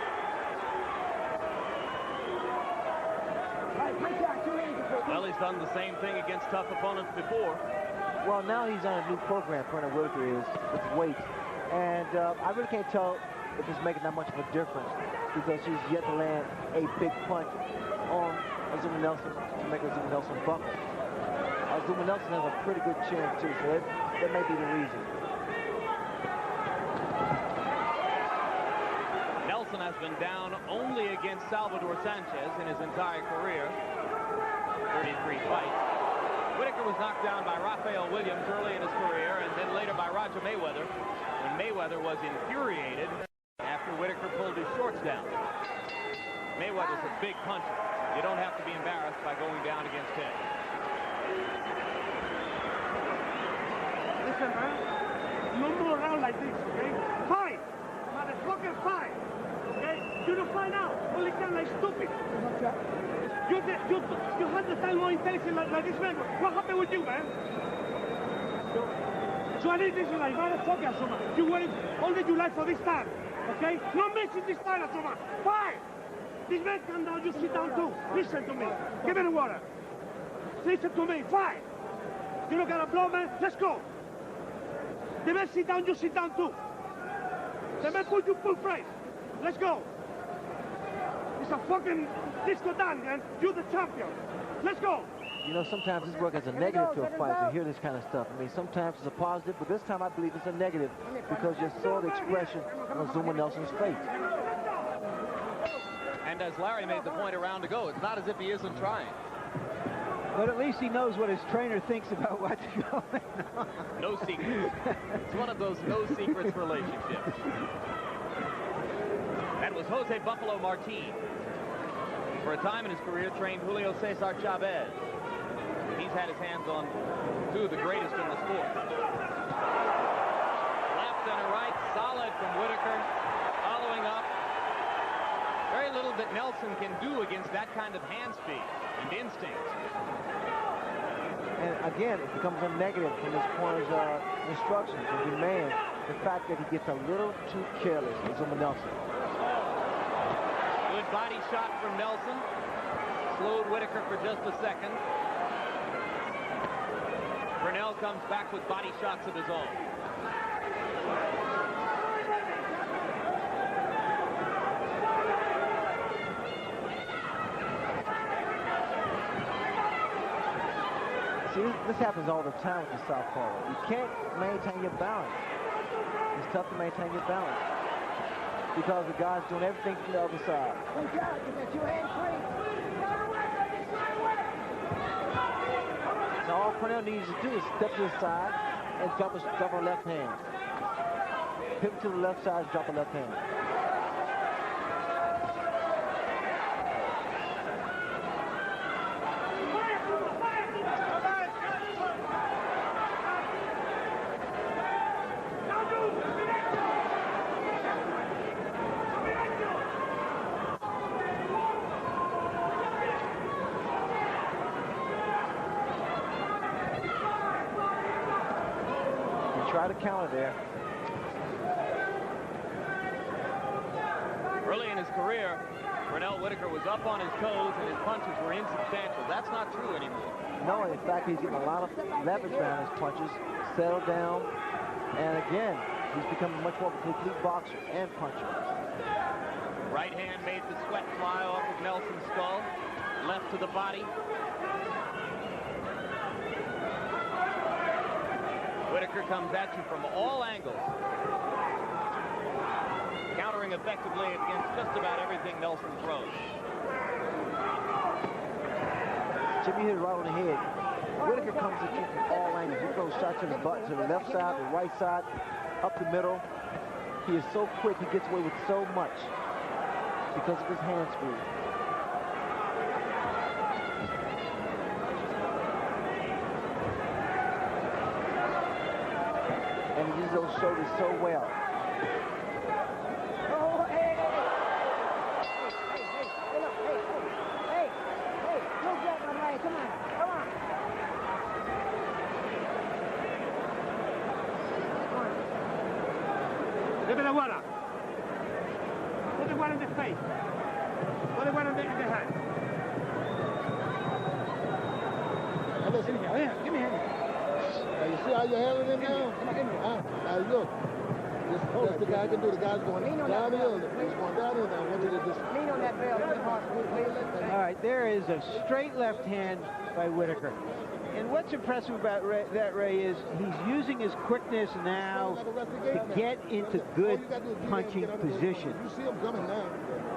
Well, he's done the same thing against tough opponents before. Well, now he's on a new program, Pernell Whitaker is, with weight. And I really can't tell if it's making that much of a difference because he's yet to land a big punch on Azumah Nelson to make Azumah Nelson buckle. Azumah Nelson has a pretty good chin, too, so that may be the reason. Nelson has been down only against Salvador Sanchez in his entire career. 33 fights. Whitaker was knocked down by Rafael Williams early in his career and then later by Roger Mayweather when Mayweather was infuriated after Whitaker pulled his shorts down. Mayweather's a big puncher. You don't have to be embarrassed by going down against him. Listen, man. No more around like this, okay? Fight! Motherfucker, fight! Okay? You don't fight now. Only stand like stupid. You had the time more intelligent like this man. What happened with you, man? So I need this like motherfucker, Azumah. You waited all that you like for this time, okay? No missing this time, Azumah. Fight! This man come down, you sit down too. Listen to me. Give me the water. Listen to me. Fight! You don't got a blow, man? Let's go. The man sit down, you sit down too. The man put you full price. Let's go. It's a fucking disco dance, man. You're the champion. Let's go. You know, sometimes this work as a negative to a fight to hear this kind of stuff. I mean, sometimes it's a positive, but this time I believe it's a negative because you saw the expression on Azumah Nelson's face. And as Larry made the point a round ago, it's not as if he isn't trying. But at least he knows what his trainer thinks about what's going on. No secrets. It's one of those no secrets relationships. That was Jose Buffalo Martin. For a time in his career, trained Julio Cesar Chavez. He's had his hands on 2 of the greatest in the sport. Left and a right, solid from Whitaker. Following up. Very little that Nelson can do against that kind of hand speed and instinct. And again, it becomes a negative from this corner's instructions and demand the fact that he gets a little too careless, Azumah Nelson. Good body shot from Nelson. Slowed Whitaker for just a second. Pernell comes back with body shots of his own. See, this happens all the time with the southpaw. You can't maintain your balance. It's tough to maintain your balance because the guy's doing everything from the other side. Good job. You got your hand free. Now all Pernell needs to do is step to the side and drop a left hand. Pivot to the left side, drop a left hand. try to counter there. Early in his career, Pernell Whitaker was up on his toes and his punches were insubstantial. That's not true anymore. No, in fact, he's getting a lot of leverage around his punches, settled down, and again, he's become a much more complete boxer and puncher. Right hand made the sweat fly off of Nelson's skull. Left to the body. Whitaker comes at you from all angles. Countering effectively against just about everything Nelson throws. Jimmy hit it right on the head. Whitaker comes at you from all angles. He throws shots to the butt, to the left side, the right side, up the middle. He is so quick, he gets away with so much because of his hand speed. And he uses those shoulders so well. Oh, hey, don't grab my leg. Come on. Look at the water. Put the water in the face. Put the water in the hand. Now listen, Give me a hand. you see how you're handling it now? Now look. That's the guy can do. The guy's going downhill. He's going downhill now. I want you to just... Lean on that bell. All right, there is a straight left hand by Whitaker. And what's impressive about Ray, is he's using his quickness now to get into good punching position. You see him coming now.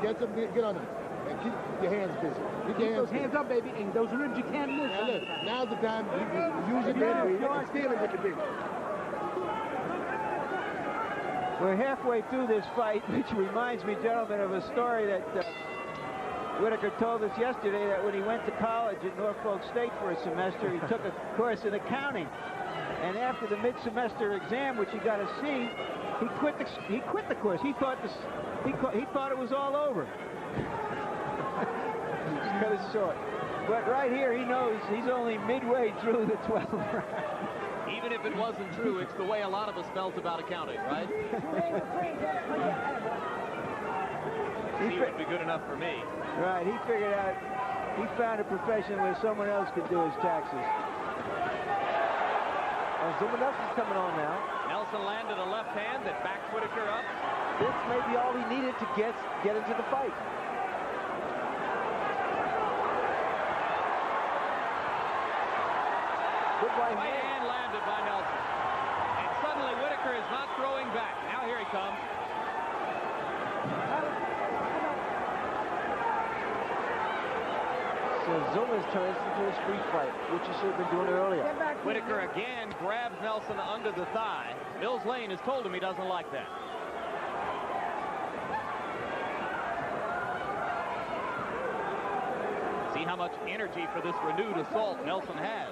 Get on him. And keep your hands busy. Keep those hands up, baby, and those ribs you can't miss. Now look, now's the time you use it, baby. You can steal it with the big. We're halfway through this fight, which reminds me, gentlemen, of a story that Whitaker told us yesterday, that when he went to college at Norfolk State for a semester, he took a course in accounting. And after the mid-semester exam, which he got a C, he quit the course. He thought it was all over. Just cut it short. But right here, he knows he's only midway through the 12th round. Even if it wasn't true, it's the way a lot of us felt about accounting, right? He would be good enough for me. Right, he figured out, he found a profession where someone else could do his taxes. Azumah Nelson's coming on now. Nelson landed a left hand that backed Whitaker up. This may be all he needed to get into the fight. Good right hand landed by Nelson. And suddenly Whitaker is not throwing back. Now here he comes. So Azumah's turned this into a street fight, which he should have been doing earlier. Whitaker again grabs Nelson under the thigh. Mills Lane has told him he doesn't like that. See how much energy for this renewed assault Nelson has.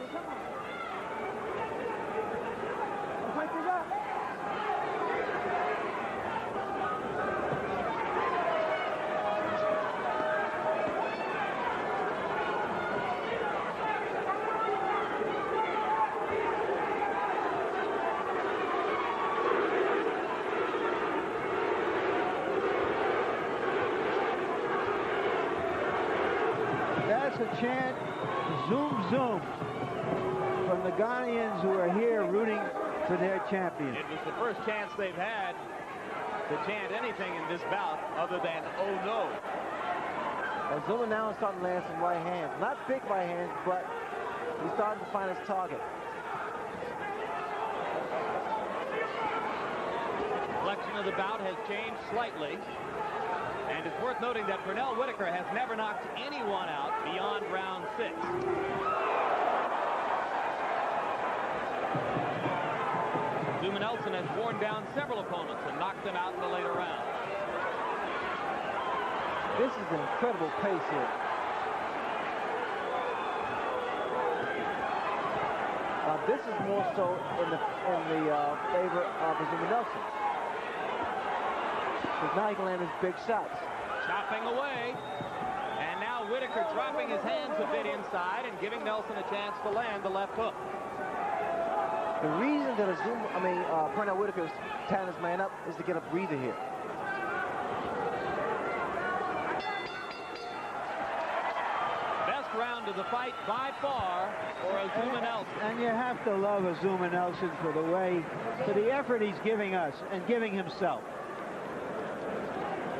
A chant, zoom, zoom, from the Ghanaians who are here rooting for their champion. It was the first chance they've had to chant anything in this bout other than, oh no. Azumah now is starting to land some right hands. Not big right hands, but he's starting to find his target. Complexion of the bout has changed slightly. And it's worth noting that Pernell Whitaker has never knocked anyone out beyond round 6. Azumah Nelson has worn down several opponents and knocked them out in the later rounds. This is an incredible pace here. This is more so in the favor of Azumah Nelson. Because now he can land his big shots. Chopping away. And now Whitaker dropping his hands a bit inside and giving Nelson a chance to land the left hook. The reason that Pernell Whitaker is tying his man up is to get a breather here. Best round of the fight by far for Azumah Nelson. And you have to love Azumah Nelson for the effort he's giving us and giving himself.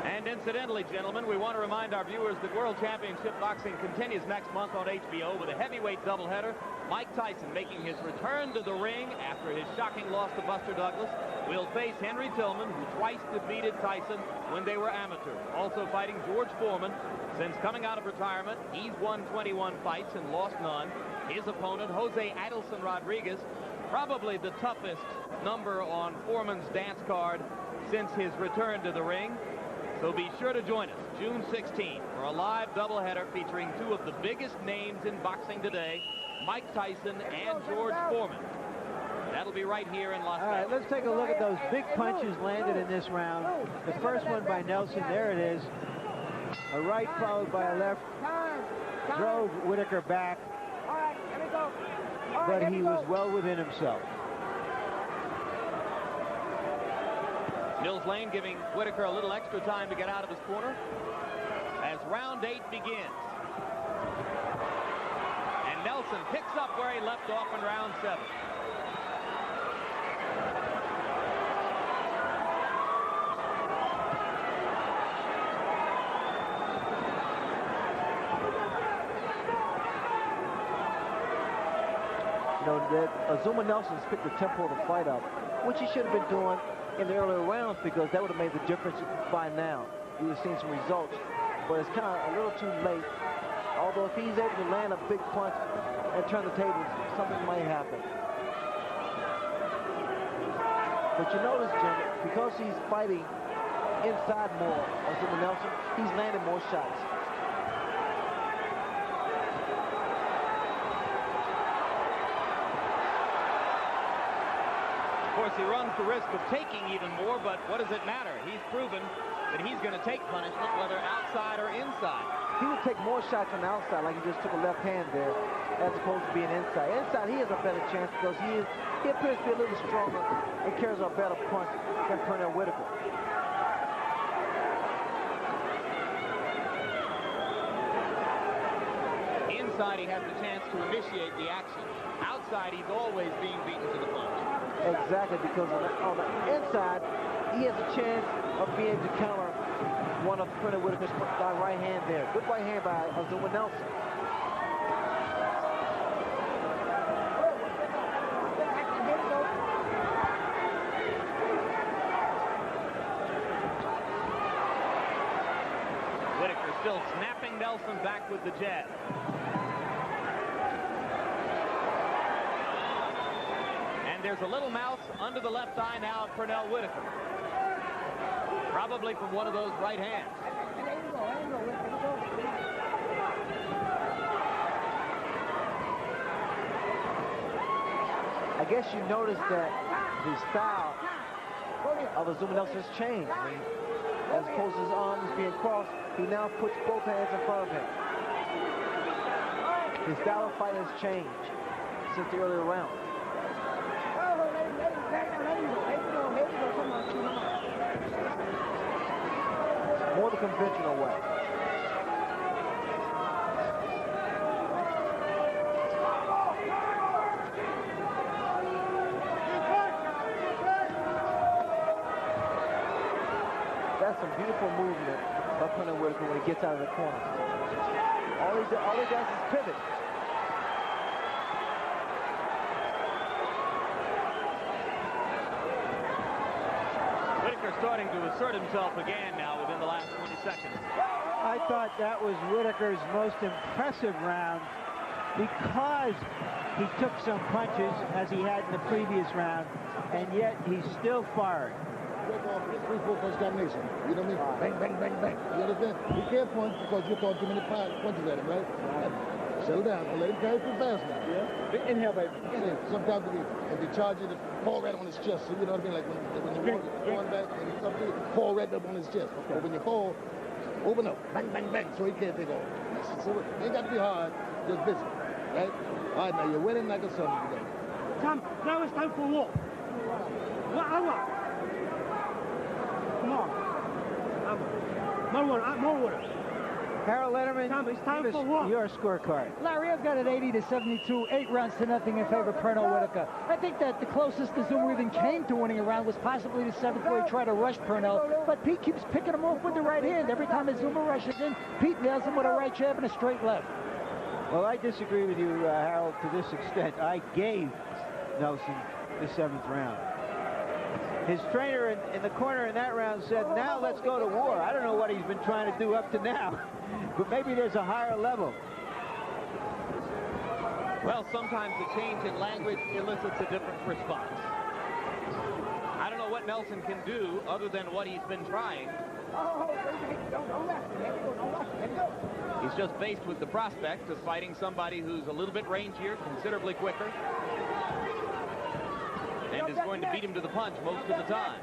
And incidentally, gentlemen, we want to remind our viewers that World Championship Boxing continues next month on HBO with a heavyweight doubleheader. Mike Tyson making his return to the ring after his shocking loss to Buster Douglas will face Henry Tillman, who twice defeated Tyson when they were amateurs. Also fighting George Foreman. Since coming out of retirement, he's won 21 fights and lost none. His opponent, Jose Adelson Rodriguez, probably the toughest number on Foreman's dance card since his return to the ring. So be sure to join us June 16th for a live doubleheader featuring two of the biggest names in boxing today, Mike Tyson and George Foreman. That'll be right here in Las Vegas. All right, let's take a look at those big punches landed in this round. The first one by Nelson, there it is. A right followed by a left drove Whitaker back, but he was well within himself. Mills Lane giving Whitaker a little extra time to get out of his corner as round 8 begins. And Nelson picks up where he left off in round 7. You know, that Azumah Nelson's picked the tempo of the fight up, which he should have been doing in the earlier rounds, because that would have made the difference by now. You would have seen some results, but it's kind of a little too late. Although if he's able to land a big punch and turn the tables, something might happen. But you notice, Jim, because he's fighting inside more, Azumah Nelson, he's landing more shots. Of course, he runs the risk of taking even more, but what does it matter? He's proven that he's going to take punishment, whether outside or inside. He would take more shots on the outside, like he just took a left hand there, as opposed to being inside. Inside, he has a better chance because he appears to be a little stronger and carries a better punch than Pernell Whitaker. Inside, he has the chance to initiate the action. Outside, he's always being beaten to the punch. Exactly, because on the inside, he has a chance of being able to counter one of Pernell Whitaker's right hand there. Good right hand by Azumah Nelson. Whitaker still snapping Nelson back with the jab. There's a little mouse under the left eye now of Pernell Whitaker. Probably from one of those right hands. I guess you noticed that the style of Azumah Nelson has changed. I mean, as opposed to his arms being crossed, he now puts both hands in front of him. His style of fight has changed since the earlier round. More the conventional way. That's some beautiful movement by Pernell Whitaker when he gets out of the corner. All he does is pivot. Starting to assert himself again now within the last 20 seconds. I thought that was Whitaker's most impressive round because he took some punches as he had in the previous round, and yet he's still firing. Free punch combination. You know what I mean? Bang, bang, bang, bang. You understand? He can't punch because you're throwing too many punches at him, right? Settle down. Don't let him carry too fast now. Yeah. Inhale, baby. Sometimes if they charge you, fall right on his chest. So you know what I mean? Like when you're going back and he's up there, fall right up on his chest. Okay. But when you fall, open up. Bang, bang, bang. So he can't take off. So it ain't got to be hard. Just busy. Right? All right, now you're winning like a son today. Sam, now it's time for war. Agua. Come on. Agua. More water. Harold Letterman, Sam, it's time for war. your scorecard. Larry, I've got it 80-72, 8 rounds to nothing in favor of Pernell Whitaker. I think that the closest Azumah even came to winning a round was possibly the 7th, where he tried to rush Pernell, but Pete keeps picking him off with the right hand. Every time Azumah rushes in, Pete nails him with a right jab and a straight left. Well, I disagree with you, Harold, to this extent. I gave Nelson the 7th round. His trainer in the corner in that round said, now let's go to war. I don't know what he's been trying to do up to now, but maybe there's a higher level. Well, sometimes the change in language elicits a different response. I don't know what Nelson can do other than what he's been trying. He's just faced with the prospect of fighting somebody who's a little bit rangier, considerably quicker, and is going to beat him to the punch most of the time.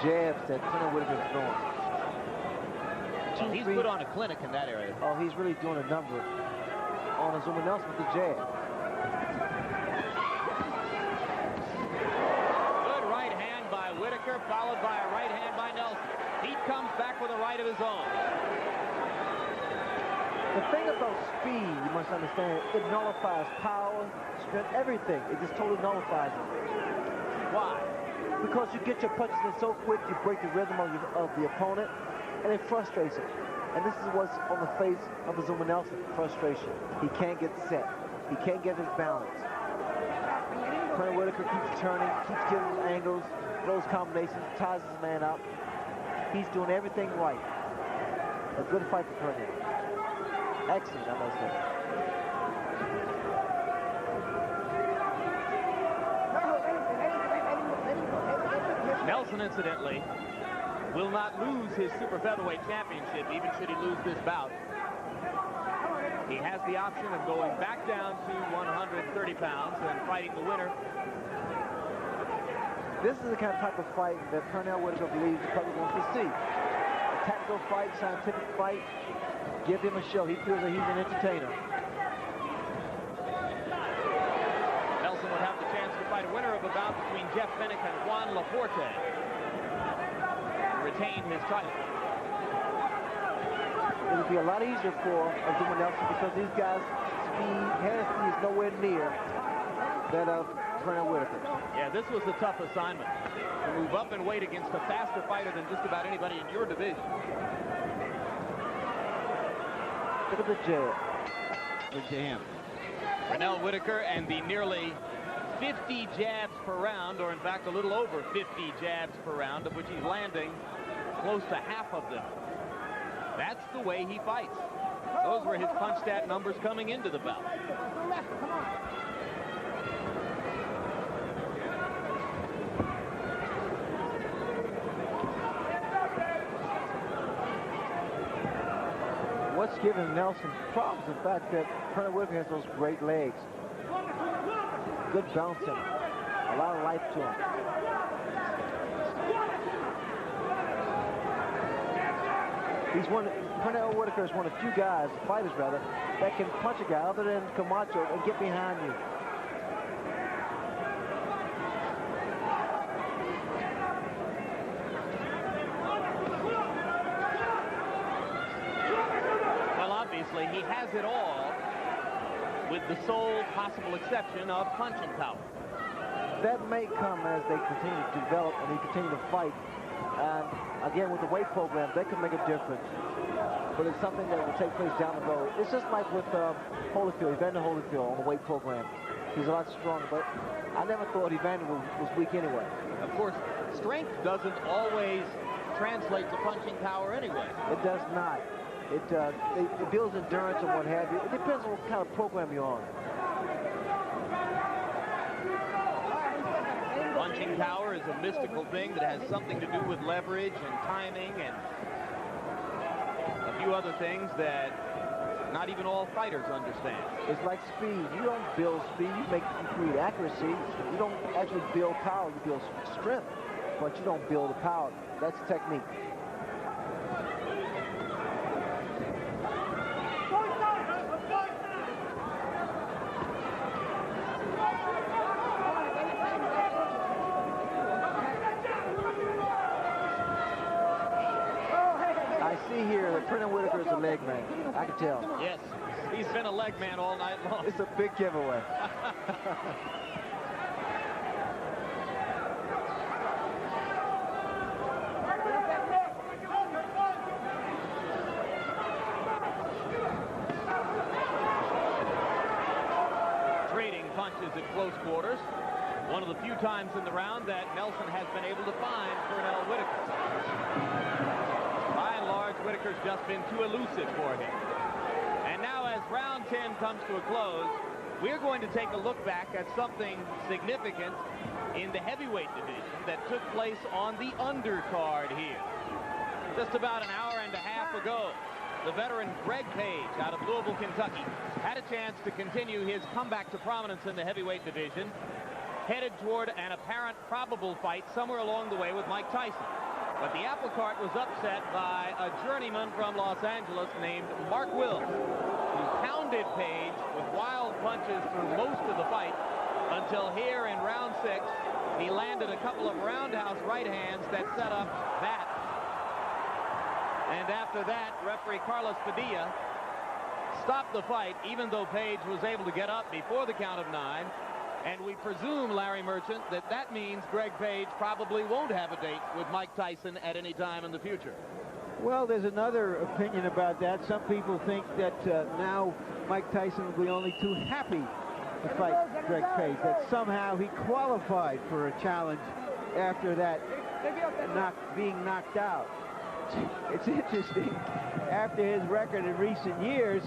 Jabs that Pernell Whitaker's throwing. He's put on a clinic in that area. Oh, he's really doing a number on Azumah Nelson with the jab. Good right hand by Whitaker, followed by a right hand by Nelson. Pete comes back with a right of his own. The thing about speed, you must understand, it nullifies power, strength, everything. It just totally nullifies it. Why? Because you get your punches in so quick, you break the rhythm of the opponent, and it frustrates him. And this is what's on the face of Azumah Nelson, frustration. He can't get set. He can't get his balance. Pernell Whitaker keeps turning, keeps getting angles, throws combinations, ties his man up. He's doing everything right. A good fight for Pernell. Excellent, I must say. Nelson, incidentally, will not lose his super featherweight championship, even should he lose this bout. He has the option of going back down to 130 pounds and fighting the winner. This is the kind of type of fight that Pernell Whitaker believes the public wants to see. A tactical fight, scientific fight. Give him a show. He feels that he's an entertainer. Nelson would have the chance to fight a winner of a bout between Jeff Fennick and Juan Laforte to retain his title. It would be a lot easier for Azumah Nelson because these guys' speed, hand speed is nowhere near that of Pernell Whitaker. Yeah, this was a tough assignment, to move up in weight against a faster fighter than just about anybody in your division. Look at the jab. Good jam. Pernell Whitaker and the nearly 50 jabs per round, or in fact a little over 50 jabs per round, of which he's landing close to half of them. That's the way he fights. Those were his punch stat numbers coming into the bout. What's giving Nelson problems is the fact that Pernell Whitaker has those great legs. Good bouncing. A lot of life to him. Pernell Whitaker is one of the few guys, fighters rather, that can punch a guy other than Camacho and get behind you. Well, obviously, he has it all, with the sole possible exception of punching power. That may come as they continue to develop and they continue to fight. And again, with the weight program, they can make a difference. But it's something that will take place down the road. It's just like with Holyfield, Evander Holyfield on the weight program. He's a lot stronger, but I never thought Evander was weak anyway. Of course, strength doesn't always translate to punching power anyway. It does not. It builds endurance and what have you. It depends on what kind of program you're on. One punching power is a mystical thing that has something to do with leverage and timing and a few other things that not even all fighters understand. It's like speed. You don't build speed, you create accuracy. You don't actually build power, you build strength, but you don't build the power. That's technique. I see here that Pernell Whitaker is a leg man. I can tell. Yes, he's been a leg man all night long. It's a big giveaway. Trading punches at close quarters. One of the few times in the round that Nelson has been able to find Pernell Whitaker. By and large, Whitaker's just been too elusive for him. And now as round 10 comes to a close, we're going to take a look back at something significant in the heavyweight division that took place on the undercard here. Just about an hour and a half ago, the veteran Greg Page out of Louisville, Kentucky, had a chance to continue his comeback to prominence in the heavyweight division, headed toward an apparent probable fight somewhere along the way with Mike Tyson. But the apple cart was upset by a journeyman from Los Angeles named Mark Wills, who pounded Page with wild punches through most of the fight until here in round 6, he landed a couple of roundhouse right hands that set up that. And after that, referee Carlos Padilla stopped the fight, even though Page was able to get up before the count of 9. And we presume, Larry Merchant, that that means Greg Page probably won't have a date with Mike Tyson at any time in the future. Well, there's another opinion about that. Some people think that now Mike Tyson will be only too happy to fight Greg Page, that somehow he qualified for a challenge after that being knocked out. It's interesting, after his record in recent years,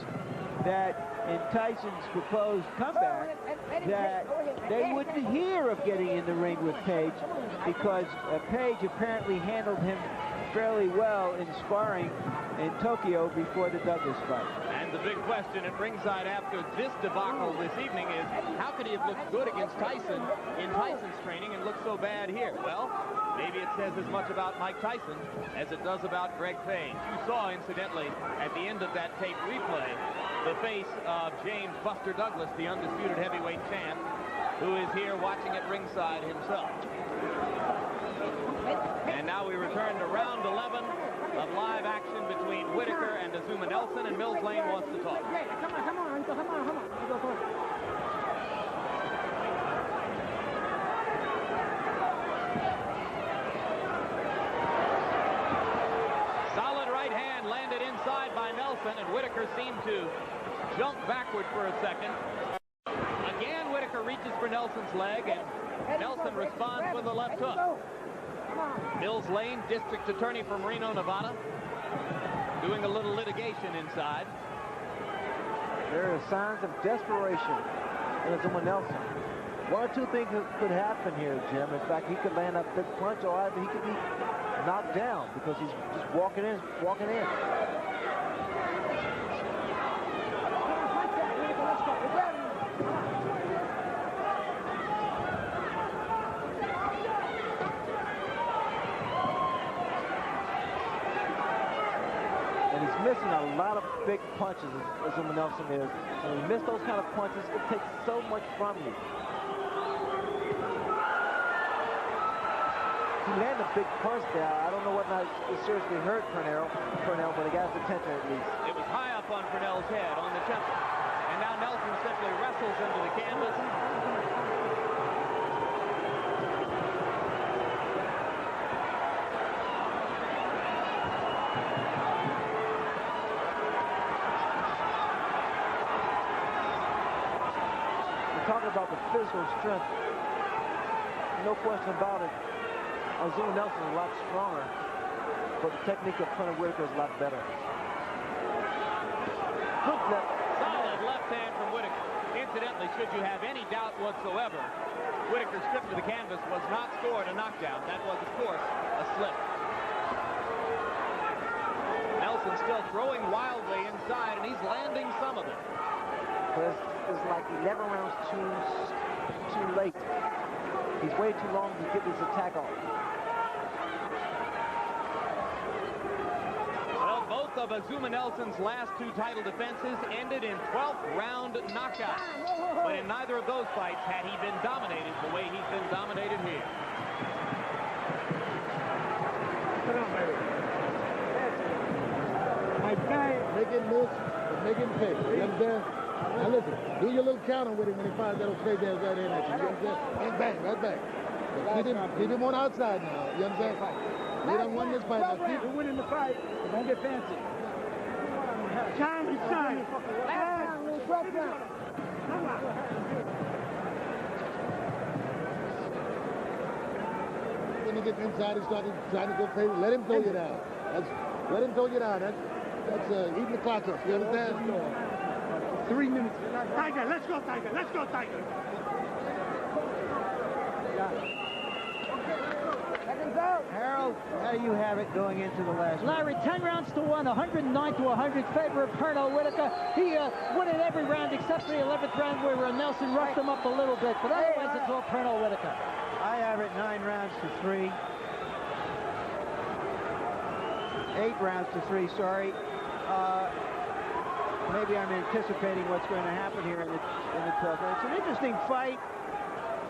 that in Tyson's proposed comeback, that they wouldn't hear of getting in the ring with Page because Page apparently handled him fairly well in sparring in Tokyo before the Douglas fight. And the big question at ringside after this debacle this evening is, how could he have looked good against Tyson in Tyson's training and look so bad here? Well, maybe it says as much about Mike Tyson as it does about Greg Page. You saw, incidentally, at the end of that tape replay, the face of James Buster Douglas, the undisputed heavyweight champ, who is here watching at ringside himself. And now we return to round 11 of live action between Whitaker and Azumah Nelson, and Mills Lane wants to talk. Come on. Solid right hand landed inside by Nelson, and Whitaker seemed to jump backward for a second. Again, Whitaker reaches for Nelson's leg, and Nelson responds with a left hook. Mills Lane, district attorney from Reno, Nevada, doing a little litigation inside. There are signs of desperation in Azumah Nelson. One or two things could happen here, Jim. In fact, he could land a big punch, or either he could be knocked down because he's just walking in. Missing a lot of big punches, as Azumah Nelson is. When you miss those kind of punches, it takes so much from you. He landed a big punch there. I don't know whether or not it seriously hurt Pernell, but it got his attention at least. It was high up on Pernell's head, on the temple. And now Nelson simply wrestles into the canvas. Talking about the physical strength, no question about it. Azumah Nelson is a lot stronger, but the technique of Pernell Whitaker is a lot better. Good left. Solid left hand from Whitaker. Incidentally, certainly, should you have any doubt whatsoever, Whitaker's trip to the canvas was not scored a knockdown. That was, of course, a slip. Nelson still throwing wildly inside, and he's landing some of it. But it's like 11 rounds too late. He's way too long to get this attack off. Well, both of Azumah Nelson's last two title defenses ended in 12th round knockouts. But in neither of those fights had he been dominated the way he's been dominated here. Come on, baby. My guy, make it miss, but make it pay. You understand? Now listen, do your little counter with him when he fires that little straight dance right in at you. You understand? And bang, right back. Keep him on outside now. You understand? We don't won this fight. Now keep We're winning the fight. Don't get fancy. Time is time. When he gets inside, he's trying to go crazy. Let him throw you down. Let him throw you down. That's eating the clock up. You understand? 3 minutes. Tiger, let's go, Tiger. Let's go, Tiger. Harold, how do you have it going into the last Larry, 10 rounds to 1, 109 to 100, favor of Pernell Whitaker. He won in every round except for the 11th round where Nelson roughed him up a little bit, but otherwise it's all Pernell Whitaker. I have it 9 rounds to 3. 8 rounds to 3, sorry. Maybe I'm anticipating what's going to happen here in the 12th round. It's an interesting fight.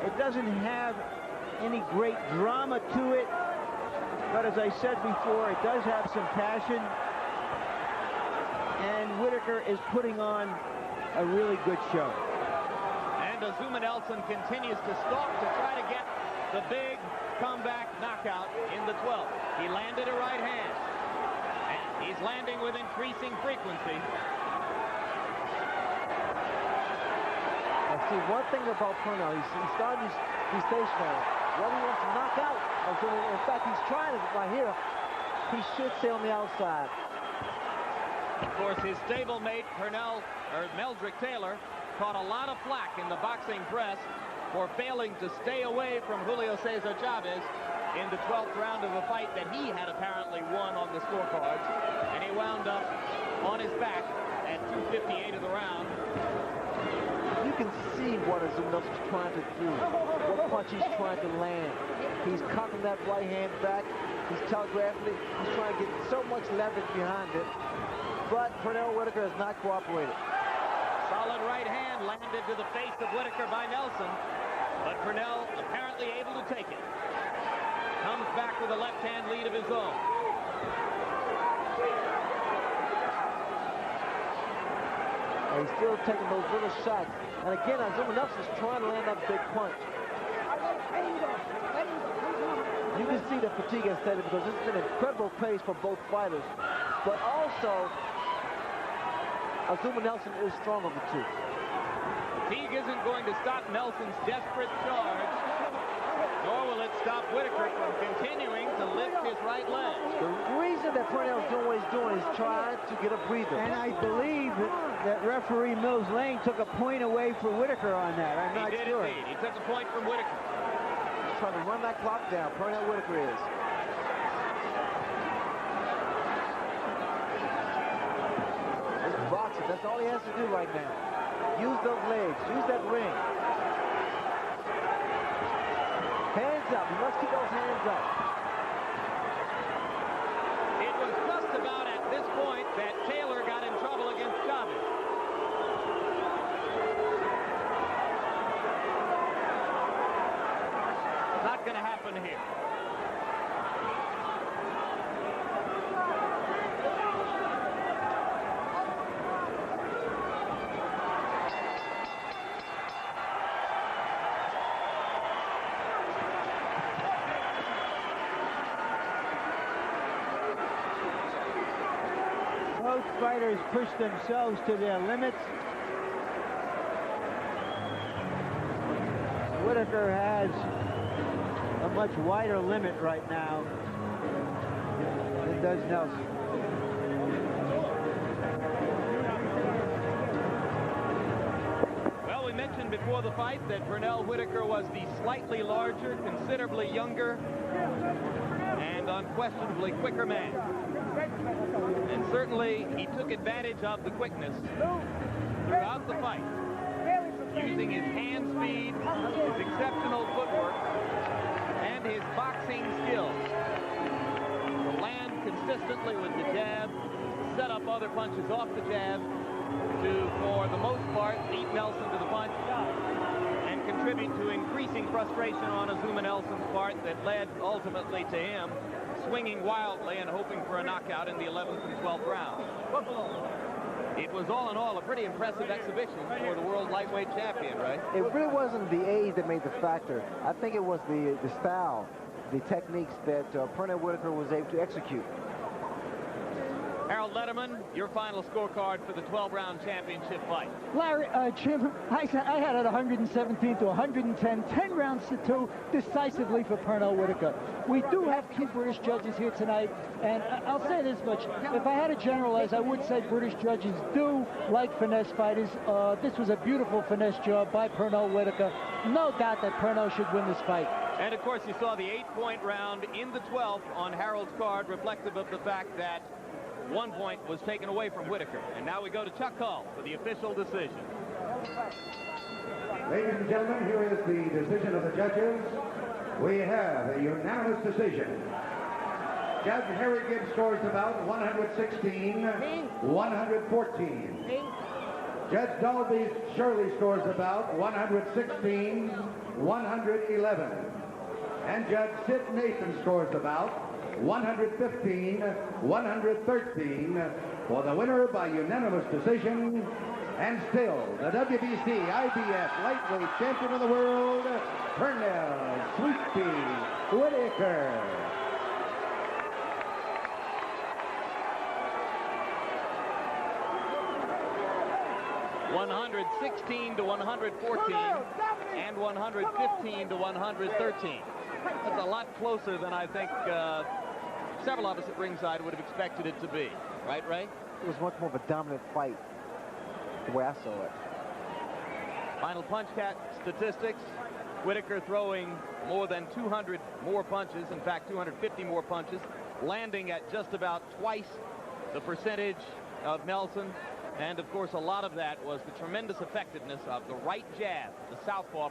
It doesn't have any great drama to it, but as I said before, it does have some passion, and Whitaker is putting on a really good show. And Azumah Nelson continues to stalk to try to get the big comeback knockout in the 12th. He landed a right hand, and he's landing with increasing frequency. See, one thing about Pernell, he's starting to be stationary. Whether he wants to knock out, in fact, he's trying it right here. He should stay on the outside. Of course, his stablemate, Meldrick Taylor, caught a lot of flack in the boxing press for failing to stay away from Julio Cesar Chavez in the 12th round of a fight that he had apparently won on the scorecards. And he wound up on his back at 2:58 of the round. You can see what Azumah is trying to do, what punch he's trying to land. He's cocking that right hand back. He's telegraphing it. He's trying to get so much leverage behind it. But Pernell Whitaker has not cooperated. Solid right hand landed to the face of Whitaker by Nelson, but Pernell apparently able to take it. Comes back with a left-hand lead of his own. And he's still taking those little shots. And again, Azumah Nelson is trying to land that big punch. You can see the fatigue has set in because this has been an incredible pace for both fighters. But also, Azumah Nelson is strong of the two. Fatigue isn't going to stop Nelson's desperate charge, nor will it stop Whitaker from continuing to lift his right leg. The reason that Pernell's doing what he's doing is trying to get a breather. And I believe that referee Mills Lane took a point away for Whitaker on that. I'm not sure. He did indeed. He took a point from Whitaker. He's trying to run that clock down. Pernell Whitaker is. It's boxing. That's all he has to do right now. Use those legs. Use that ring. Hands up. He must keep those hands up. It was just about at this point that Taylor got in trouble against Chavez. Not going to happen here. Both fighters push themselves to their limits. Whitaker has a much wider limit right now than does Nelson. Well, we mentioned before the fight that Pernell Whitaker was the slightly larger, considerably younger, and unquestionably quicker man. And certainly he took advantage of the quickness throughout the fight, using his hand speed, his exceptional footwork, and his boxing skills to land consistently with the jab, set up other punches off the jab, to, for the most part, beat Nelson to the punch and contribute to increasing frustration on Azumah Nelson's part that led ultimately to him swinging wildly and hoping for a knockout in the 11th and 12th rounds. It was all in all a pretty impressive exhibition for the world lightweight champion, right? It really wasn't the age that made the factor. I think it was the style, the techniques that Pernell Whitaker was able to execute. Harold Letterman, your final scorecard for the 12-round championship fight. Larry, Jim, I had it 117 to 110, 10 rounds to 2, decisively for Pernell Whitaker. We do have 2 British judges here tonight, and I'll say this much. If I had to generalize, I would say British judges do like finesse fighters. This was a beautiful finesse job by Pernell Whitaker. No doubt that Pernell should win this fight. And, of course, you saw the 8-point round in the 12th on Harold's card, reflective of the fact that 1 point was taken away from Whitaker. And now we go to Chuck Hull for the official decision. Ladies and gentlemen, here is the decision of the judges. We have a unanimous decision. Judge Harry Gibbs scores about 116, 114. Judge Dalby Shirley scores about 116, 111. And Judge Sid Nathan scores about 115, 113 for the winner by unanimous decision, and still the WBC IBF lightweight champion of the world, Pernell Sweetie Whitaker. $116 to 114 and 115 to 113. That's a lot closer than I think several of us at ringside would have expected it to be. Right, Ray? It was much more of a dominant fight, the way I saw it. Final punch count statistics. Whitaker throwing more than 200 more punches, in fact 250 more punches, landing at just about twice the percentage of Nelson. And of course a lot of that was the tremendous effectiveness of the right jab, the southpaw.